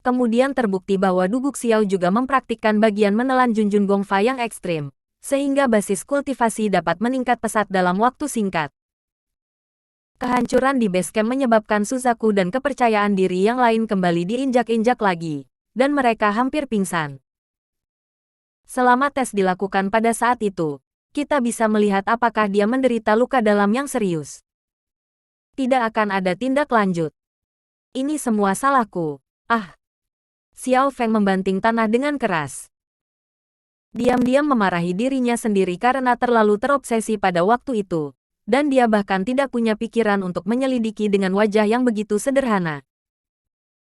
Kemudian terbukti bahwa Duguk Xiao juga mempraktikkan bagian menelan Junjun Gongfa yang ekstrim, sehingga basis kultivasi dapat meningkat pesat dalam waktu singkat. Kehancuran di base camp menyebabkan Suzaku dan kepercayaan diri yang lain kembali diinjak-injak lagi, dan mereka hampir pingsan. Selama tes dilakukan pada saat itu, kita bisa melihat apakah dia menderita luka dalam yang serius. Tidak akan ada tindak lanjut. Ini semua salahku. Ah! Xiao Feng membanting tanah dengan keras. Diam-diam memarahi dirinya sendiri karena terlalu terobsesi pada waktu itu. Dan dia bahkan tidak punya pikiran untuk menyelidiki dengan wajah yang begitu sederhana.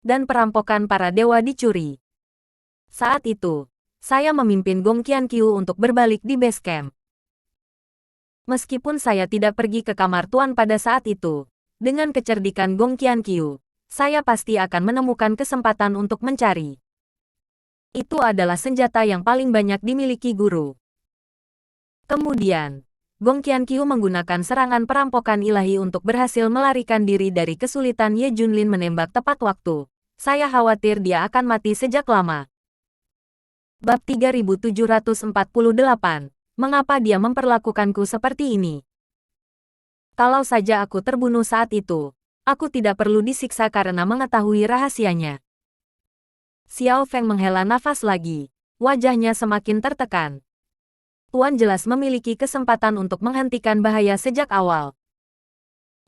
Dan perampokan para dewa dicuri. Saat itu, saya memimpin Gong Qianqiu untuk berbalik di base camp. Meskipun saya tidak pergi ke kamar tuan pada saat itu, dengan kecerdikan Gong Qianqiu, saya pasti akan menemukan kesempatan untuk mencari. Itu adalah senjata yang paling banyak dimiliki guru. Kemudian, Gong Qianqiu menggunakan serangan perampokan ilahi untuk berhasil melarikan diri dari kesulitan Ye Junlin menembak tepat waktu. Saya khawatir dia akan mati sejak lama. Bab 3748. Mengapa dia memperlakukanku seperti ini? Kalau saja aku terbunuh saat itu, aku tidak perlu disiksa karena mengetahui rahasianya. Xiao Feng menghela nafas lagi. Wajahnya semakin tertekan. Tuan jelas memiliki kesempatan untuk menghentikan bahaya sejak awal.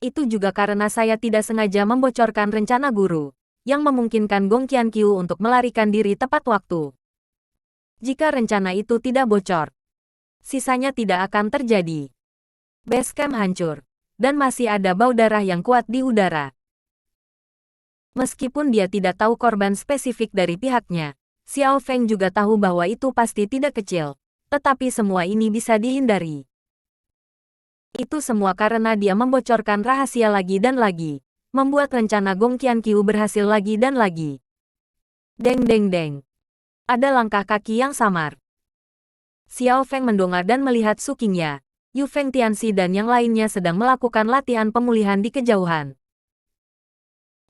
Itu juga karena saya tidak sengaja membocorkan rencana guru, yang memungkinkan Gong Qianqiu untuk melarikan diri tepat waktu. Jika rencana itu tidak bocor, sisanya tidak akan terjadi. Base camp hancur, dan masih ada bau darah yang kuat di udara. Meskipun dia tidak tahu korban spesifik dari pihaknya, Xiao Feng juga tahu bahwa itu pasti tidak kecil. Tetapi semua ini bisa dihindari. Itu semua karena dia membocorkan rahasia lagi dan lagi, membuat rencana Gong Qianqiu berhasil lagi dan lagi. Deng deng deng. Ada langkah kaki yang samar. Xiao Feng mendongak dan melihat Su Qingya, Yu Feng Tianxi dan yang lainnya sedang melakukan latihan pemulihan di kejauhan.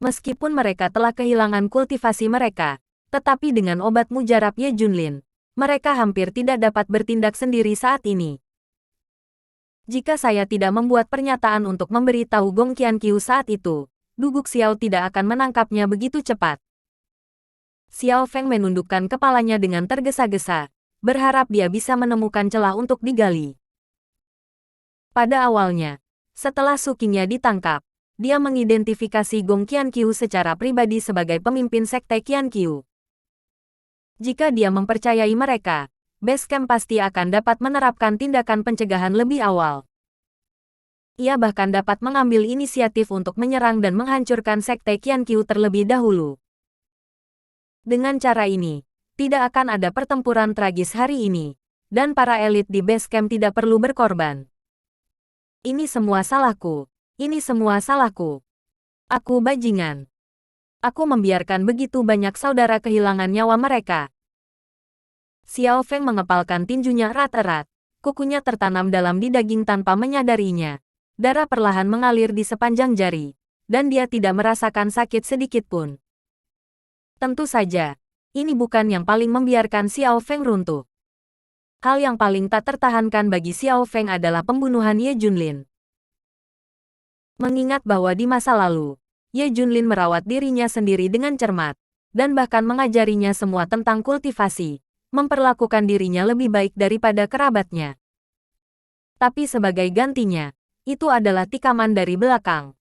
Meskipun mereka telah kehilangan kultivasi mereka, tetapi dengan obat mujarab Ye Junlin, mereka hampir tidak dapat bertindak sendiri saat ini. Jika saya tidak membuat pernyataan untuk memberitahu Gong Qianqiu saat itu, Duguk Xiao tidak akan menangkapnya begitu cepat. Xiao Feng menundukkan kepalanya dengan tergesa-gesa, berharap dia bisa menemukan celah untuk digali. Pada awalnya, setelah Su Qingya ditangkap, dia mengidentifikasi Gong Qianqiu secara pribadi sebagai pemimpin sekte Qianqiu. Jika dia mempercayai mereka, base camp pasti akan dapat menerapkan tindakan pencegahan lebih awal. Ia bahkan dapat mengambil inisiatif untuk menyerang dan menghancurkan sekte Qianqiu terlebih dahulu. Dengan cara ini, tidak akan ada pertempuran tragis hari ini, dan para elit di base camp tidak perlu berkorban. Ini semua salahku. Ini semua salahku. Aku bajingan. Aku membiarkan begitu banyak saudara kehilangan nyawa mereka. Xiao Feng mengepalkan tinjunya erat-erat. Kukunya tertanam dalam di daging tanpa menyadarinya. Darah perlahan mengalir di sepanjang jari. Dan dia tidak merasakan sakit sedikit pun. Tentu saja, ini bukan yang paling membiarkan Xiao Feng runtuh. Hal yang paling tak tertahankan bagi Xiao Feng adalah pembunuhan Ye Junlin. Mengingat bahwa di masa lalu, Ye Junlin merawat dirinya sendiri dengan cermat, dan bahkan mengajarinya semua tentang kultivasi, memperlakukan dirinya lebih baik daripada kerabatnya. Tapi sebagai gantinya, itu adalah tikaman dari belakang.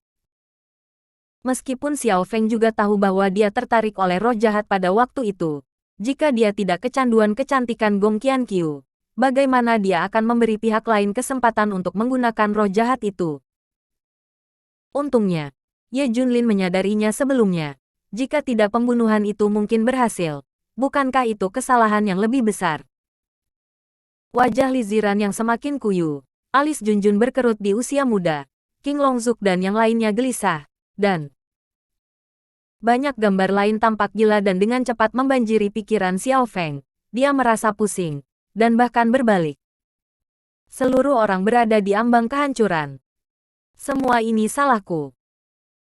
Meskipun Xiao Feng juga tahu bahwa dia tertarik oleh roh jahat pada waktu itu, jika dia tidak kecanduan kecantikan Gong Qianqiu, bagaimana dia akan memberi pihak lain kesempatan untuk menggunakan roh jahat itu? Untungnya, Ye Junlin menyadarinya sebelumnya. Jika tidak pembunuhan itu mungkin berhasil, bukankah itu kesalahan yang lebih besar? Wajah Li Ziran yang semakin kuyu, alis Junjun berkerut di usia muda, King Longzuk dan yang lainnya gelisah, dan banyak gambar lain tampak gila dan dengan cepat membanjiri pikiran Xiao Feng. Dia merasa pusing, dan bahkan berbalik. Seluruh orang berada di ambang kehancuran. Semua ini salahku.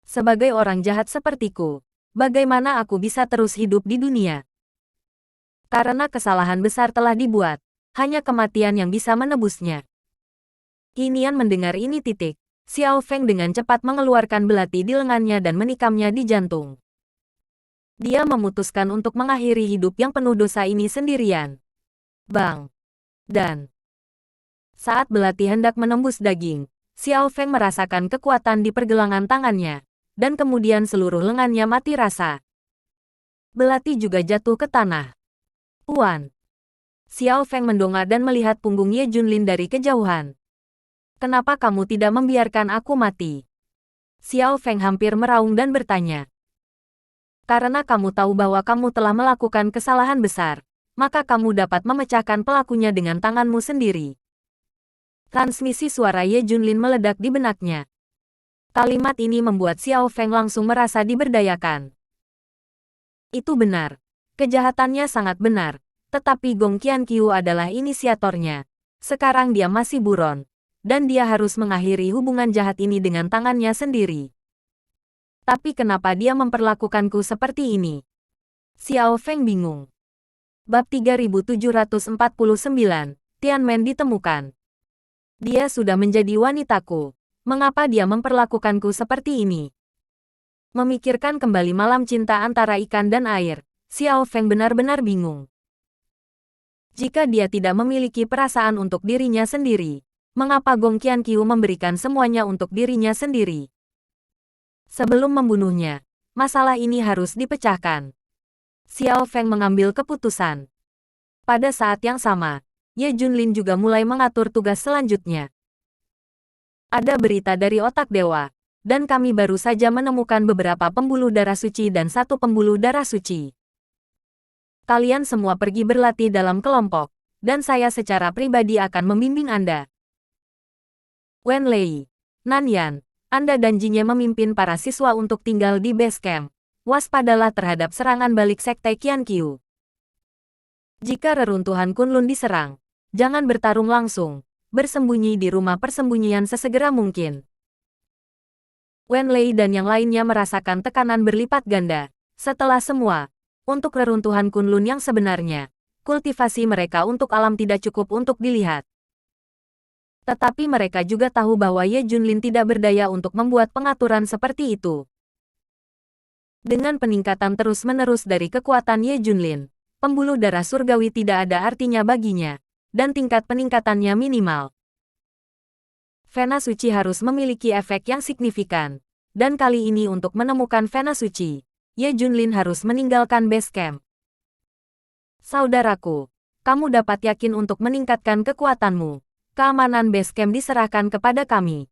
Sebagai orang jahat sepertiku, bagaimana aku bisa terus hidup di dunia? Karena kesalahan besar telah dibuat, hanya kematian yang bisa menebusnya. Qinian mendengar ini. Xiao Feng dengan cepat mengeluarkan belati di lengannya dan menikamnya di jantung. Dia memutuskan untuk mengakhiri hidup yang penuh dosa ini sendirian. Bang! Dan saat belati hendak menembus daging, Xiao Feng merasakan kekuatan di pergelangan tangannya, dan kemudian seluruh lengannya mati rasa. Belati juga jatuh ke tanah. Tuan! Xiao Feng mendongak dan melihat punggung Ye Junlin dari kejauhan. Kenapa kamu tidak membiarkan aku mati? Xiao Feng hampir meraung dan bertanya. Karena kamu tahu bahwa kamu telah melakukan kesalahan besar, maka kamu dapat memecahkan pelakunya dengan tanganmu sendiri. Transmisi suara Ye Junlin meledak di benaknya. Kalimat ini membuat Xiao Feng langsung merasa diberdayakan. Itu benar. Kejahatannya sangat benar, tetapi Gong Qianqiu adalah inisiatornya. Sekarang dia masih buron, dan dia harus mengakhiri hubungan jahat ini dengan tangannya sendiri. Tapi kenapa dia memperlakukanku seperti ini? Xiao Feng bingung. Bab 3749, Tianmen ditemukan. Dia sudah menjadi wanitaku. Mengapa dia memperlakukanku seperti ini? Memikirkan kembali malam cinta antara ikan dan air, Xiao Feng benar-benar bingung. Jika dia tidak memiliki perasaan untuk dirinya sendiri, mengapa Gong Qianqiu memberikan semuanya untuk dirinya sendiri? Sebelum membunuhnya, masalah ini harus dipecahkan. Xiao Feng mengambil keputusan. Pada saat yang sama, Ye Junlin juga mulai mengatur tugas selanjutnya. Ada berita dari otak dewa, dan kami baru saja menemukan beberapa pembuluh darah suci dan satu pembuluh darah suci. Kalian semua pergi berlatih dalam kelompok, dan saya secara pribadi akan membimbing Anda. Wen Lei, Nanyan, Anda dan Jinye memimpin para siswa untuk tinggal di base camp. Waspadalah terhadap serangan balik Sekte Qianqiu. Jika reruntuhan Kunlun diserang, jangan bertarung langsung. Bersembunyi di rumah persembunyian sesegera mungkin. Wen Lei dan yang lainnya merasakan tekanan berlipat ganda. Setelah semua, untuk reruntuhan Kunlun yang sebenarnya, kultivasi mereka untuk alam tidak cukup untuk dilihat. Tetapi mereka juga tahu bahwa Ye Junlin tidak berdaya untuk membuat pengaturan seperti itu. Dengan peningkatan terus-menerus dari kekuatan Ye Junlin, pembuluh darah surgawi tidak ada artinya baginya, dan tingkat peningkatannya minimal. Vena suci harus memiliki efek yang signifikan, dan kali ini untuk menemukan Vena suci, Ye Junlin harus meninggalkan base camp. Saudaraku, kamu dapat yakin untuk meningkatkan kekuatanmu. Keamanan base camp diserahkan kepada kami.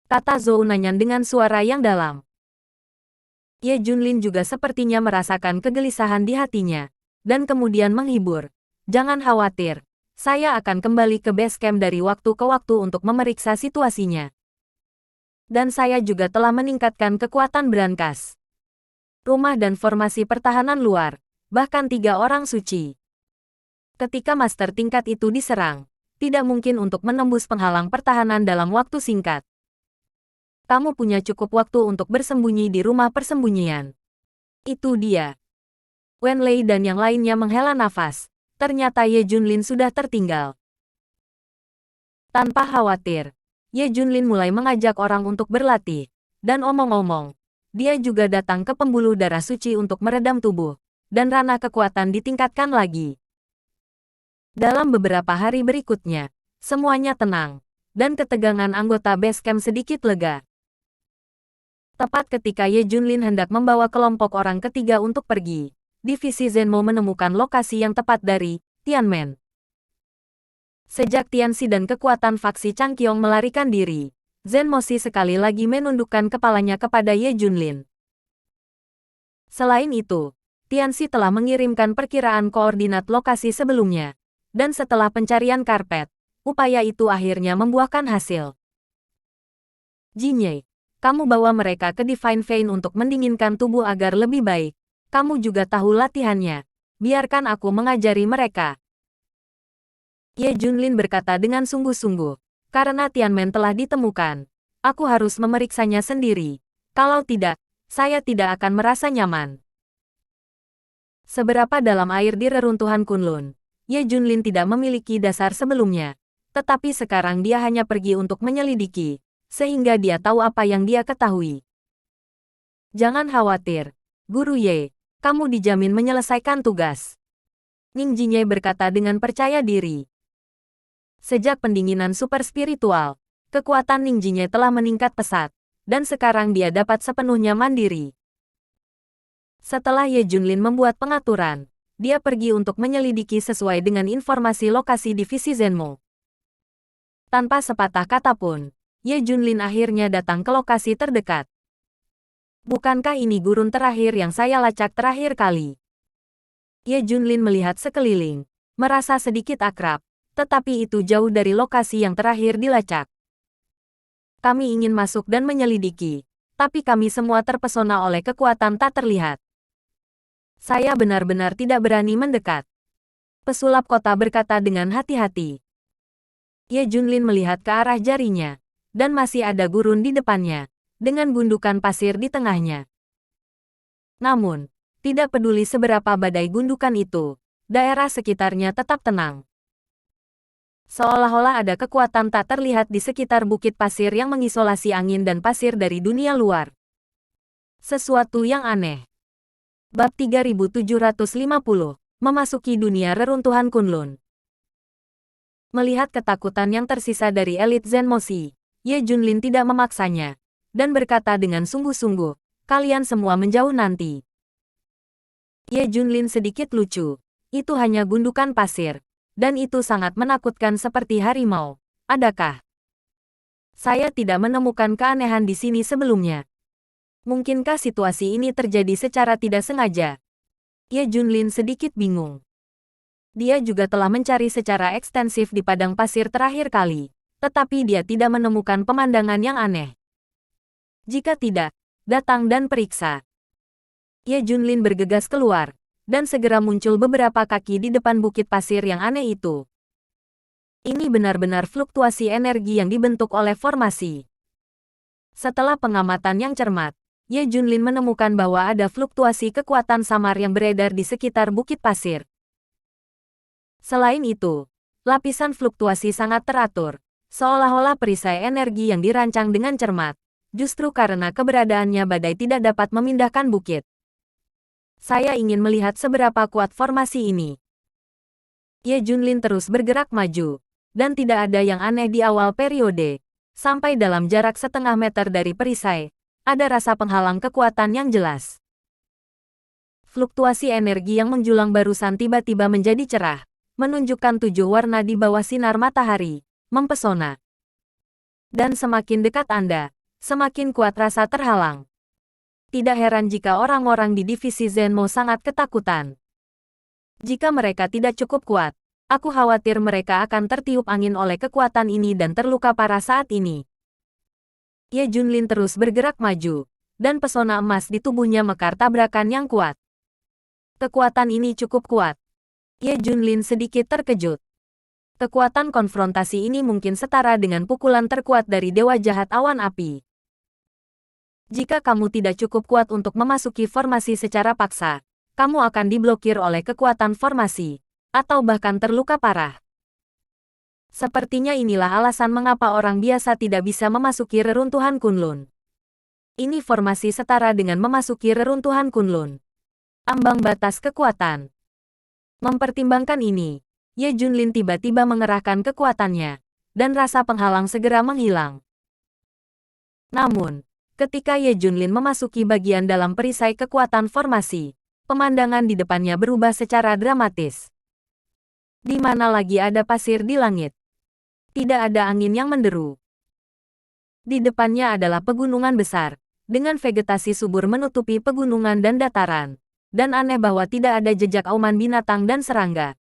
Kata Zhou Nanyan dengan suara yang dalam. Ye Junlin juga sepertinya merasakan kegelisahan di hatinya, dan kemudian menghibur. Jangan khawatir, saya akan kembali ke base camp dari waktu ke waktu untuk memeriksa situasinya. Dan saya juga telah meningkatkan kekuatan brankas rumah dan formasi pertahanan luar, bahkan 3 orang suci. Ketika master tingkat itu diserang, tidak mungkin untuk menembus penghalang pertahanan dalam waktu singkat. Kamu punya cukup waktu untuk bersembunyi di rumah persembunyian. Itu dia. Wen Lei dan yang lainnya menghela nafas. Ternyata Ye Junlin sudah tertinggal. Tanpa khawatir, Ye Junlin mulai mengajak orang untuk berlatih. Dan omong-omong, dia juga datang ke pembuluh darah suci untuk meredam tubuh, dan ranah kekuatan ditingkatkan lagi. Dalam beberapa hari berikutnya, semuanya tenang, dan ketegangan anggota base camp sedikit lega. Tepat ketika Ye Junlin hendak membawa kelompok orang ketiga untuk pergi, divisi Zenmo menemukan lokasi yang tepat dari Tianmen. Sejak Tianxi dan kekuatan faksi Changqiong melarikan diri, Zenmosi sekali lagi menundukkan kepalanya kepada Ye Junlin. Selain itu, Tianxi telah mengirimkan perkiraan koordinat lokasi sebelumnya, dan setelah pencarian karpet, upaya itu akhirnya membuahkan hasil. Jinye, kamu bawa mereka ke Divine Vein untuk mendinginkan tubuh agar lebih baik. Kamu juga tahu latihannya. Biarkan aku mengajari mereka. Ye Junlin berkata dengan sungguh-sungguh. Karena Tianmen telah ditemukan, aku harus memeriksanya sendiri. Kalau tidak, saya tidak akan merasa nyaman. Seberapa dalam air di reruntuhan Kunlun, Ye Junlin tidak memiliki dasar sebelumnya. Tetapi sekarang dia hanya pergi untuk menyelidiki, sehingga dia tahu apa yang dia ketahui. Jangan khawatir, Guru Ye, kamu dijamin menyelesaikan tugas. Ning Jinye berkata dengan percaya diri. Sejak pendinginan super spiritual, kekuatan Ning Jinye telah meningkat pesat, dan sekarang dia dapat sepenuhnya mandiri. Setelah Ye Junlin membuat pengaturan, dia pergi untuk menyelidiki sesuai dengan informasi lokasi divisi Zenmo. Tanpa sepatah kata pun, Ye Junlin akhirnya datang ke lokasi terdekat. Bukankah ini gurun terakhir yang saya lacak terakhir kali? Ye Junlin melihat sekeliling, merasa sedikit akrab. Tetapi itu jauh dari lokasi yang terakhir dilacak. Kami ingin masuk dan menyelidiki, tapi kami semua terpesona oleh kekuatan tak terlihat. Saya benar-benar tidak berani mendekat. Pesulap kota berkata dengan hati-hati. Ye Junlin melihat ke arah jarinya, dan masih ada gurun di depannya, dengan gundukan pasir di tengahnya. Namun, tidak peduli seberapa badai gundukan itu, daerah sekitarnya tetap tenang. Seolah-olah ada kekuatan tak terlihat di sekitar bukit pasir yang mengisolasi angin dan pasir dari dunia luar. Sesuatu yang aneh. Bab 3750, memasuki dunia reruntuhan Kunlun. Melihat ketakutan yang tersisa dari elit Zenmosi, Ye Junlin tidak memaksanya, dan berkata dengan sungguh-sungguh, kalian semua menjauh nanti. Ye Junlin sedikit lucu, itu hanya gundukan pasir. Dan itu sangat menakutkan seperti harimau. Adakah? Saya tidak menemukan keanehan di sini sebelumnya. Mungkinkah situasi ini terjadi secara tidak sengaja? Ye Junlin sedikit bingung. Dia juga telah mencari secara ekstensif di padang pasir terakhir kali, tetapi dia tidak menemukan pemandangan yang aneh. Jika tidak, datang dan periksa. Ye Junlin bergegas keluar. Dan segera muncul beberapa kaki di depan bukit pasir yang aneh itu. Ini benar-benar fluktuasi energi yang dibentuk oleh formasi. Setelah pengamatan yang cermat, Ye Junlin menemukan bahwa ada fluktuasi kekuatan samar yang beredar di sekitar bukit pasir. Selain itu, lapisan fluktuasi sangat teratur, seolah-olah perisai energi yang dirancang dengan cermat, justru karena keberadaannya badai tidak dapat memindahkan bukit. Saya ingin melihat seberapa kuat formasi ini. Ye Junlin terus bergerak maju, dan tidak ada yang aneh di awal periode. Sampai dalam jarak setengah meter dari perisai, ada rasa penghalang kekuatan yang jelas. Fluktuasi energi yang menjulang barusan tiba-tiba menjadi cerah, menunjukkan 7 warna di bawah sinar matahari, mempesona. Dan semakin dekat Anda, semakin kuat rasa terhalang. Tidak heran jika orang-orang di divisi Zenmo sangat ketakutan. Jika mereka tidak cukup kuat, aku khawatir mereka akan tertiup angin oleh kekuatan ini dan terluka parah saat ini. Ye Junlin terus bergerak maju, dan pesona emas di tubuhnya mekar tabrakan yang kuat. Kekuatan ini cukup kuat. Ye Junlin sedikit terkejut. Kekuatan konfrontasi ini mungkin setara dengan pukulan terkuat dari Dewa Jahat Awan Api. Jika kamu tidak cukup kuat untuk memasuki formasi secara paksa, kamu akan diblokir oleh kekuatan formasi. atau bahkan terluka parah. Sepertinya inilah alasan mengapa orang biasa tidak bisa memasuki reruntuhan Kunlun. Ini formasi setara dengan memasuki reruntuhan Kunlun. Ambang batas kekuatan. Mempertimbangkan ini, Ye Junlin tiba-tiba mengerahkan kekuatannya, dan rasa penghalang segera menghilang. Namun, ketika Ye Junlin memasuki bagian dalam perisai kekuatan formasi, pemandangan di depannya berubah secara dramatis. Di mana lagi ada pasir di langit. Tidak ada angin yang menderu. Di depannya adalah pegunungan besar, dengan vegetasi subur menutupi pegunungan dan dataran. Dan aneh bahwa tidak ada jejak auman binatang dan serangga.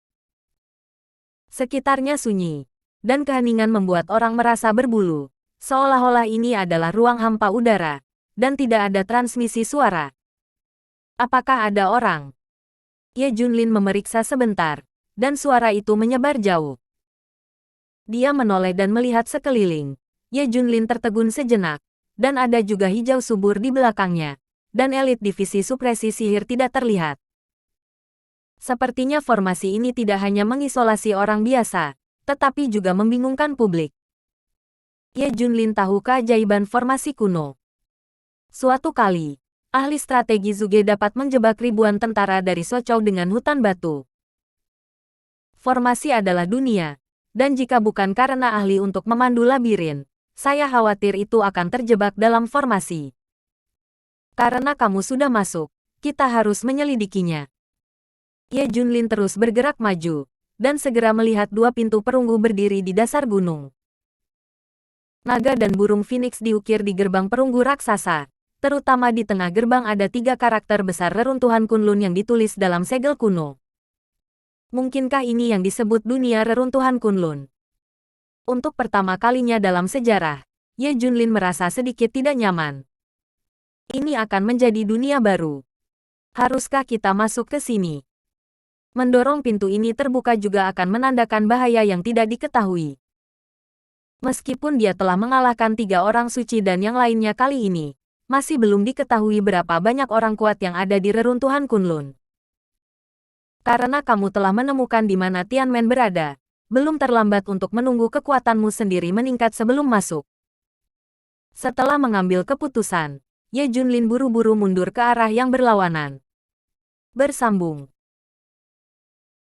Sekitarnya sunyi, dan keheningan membuat orang merasa berbulu. Seolah-olah ini adalah ruang hampa udara, dan tidak ada transmisi suara. Apakah ada orang? Ye Junlin memeriksa sebentar, dan suara itu menyebar jauh. Dia menoleh dan melihat sekeliling. Ye Junlin tertegun sejenak, dan ada juga hijau subur di belakangnya, dan elit divisi supresi sihir tidak terlihat. Sepertinya formasi ini tidak hanya mengisolasi orang biasa, tetapi juga membingungkan publik. Ye Junlin tahu keajaiban formasi kuno. Suatu kali, ahli strategi Zuge dapat menjebak ribuan tentara dari Sochou dengan hutan batu. Formasi adalah dunia, dan jika bukan karena ahli untuk memandu labirin, saya khawatir itu akan terjebak dalam formasi. Karena kamu sudah masuk, kita harus menyelidikinya. Ye Junlin terus bergerak maju, dan segera melihat dua pintu perunggu berdiri di dasar gunung. Naga dan burung phoenix diukir di gerbang perunggu raksasa. Terutama di tengah gerbang ada 3 karakter besar reruntuhan Kunlun yang ditulis dalam segel kuno. Mungkinkah ini yang disebut dunia reruntuhan Kunlun? Untuk pertama kalinya dalam sejarah, Ye Junlin merasa sedikit tidak nyaman. Ini akan menjadi dunia baru. Haruskah kita masuk ke sini? Mendorong pintu ini terbuka juga akan menandakan bahaya yang tidak diketahui. Meskipun dia telah mengalahkan 3 orang suci dan yang lainnya kali ini, masih belum diketahui berapa banyak orang kuat yang ada di reruntuhan Kunlun. Karena kamu telah menemukan di mana Tianmen berada, belum terlambat untuk menunggu kekuatanmu sendiri meningkat sebelum masuk. Setelah mengambil keputusan, Ye Junlin buru-buru mundur ke arah yang berlawanan. Bersambung.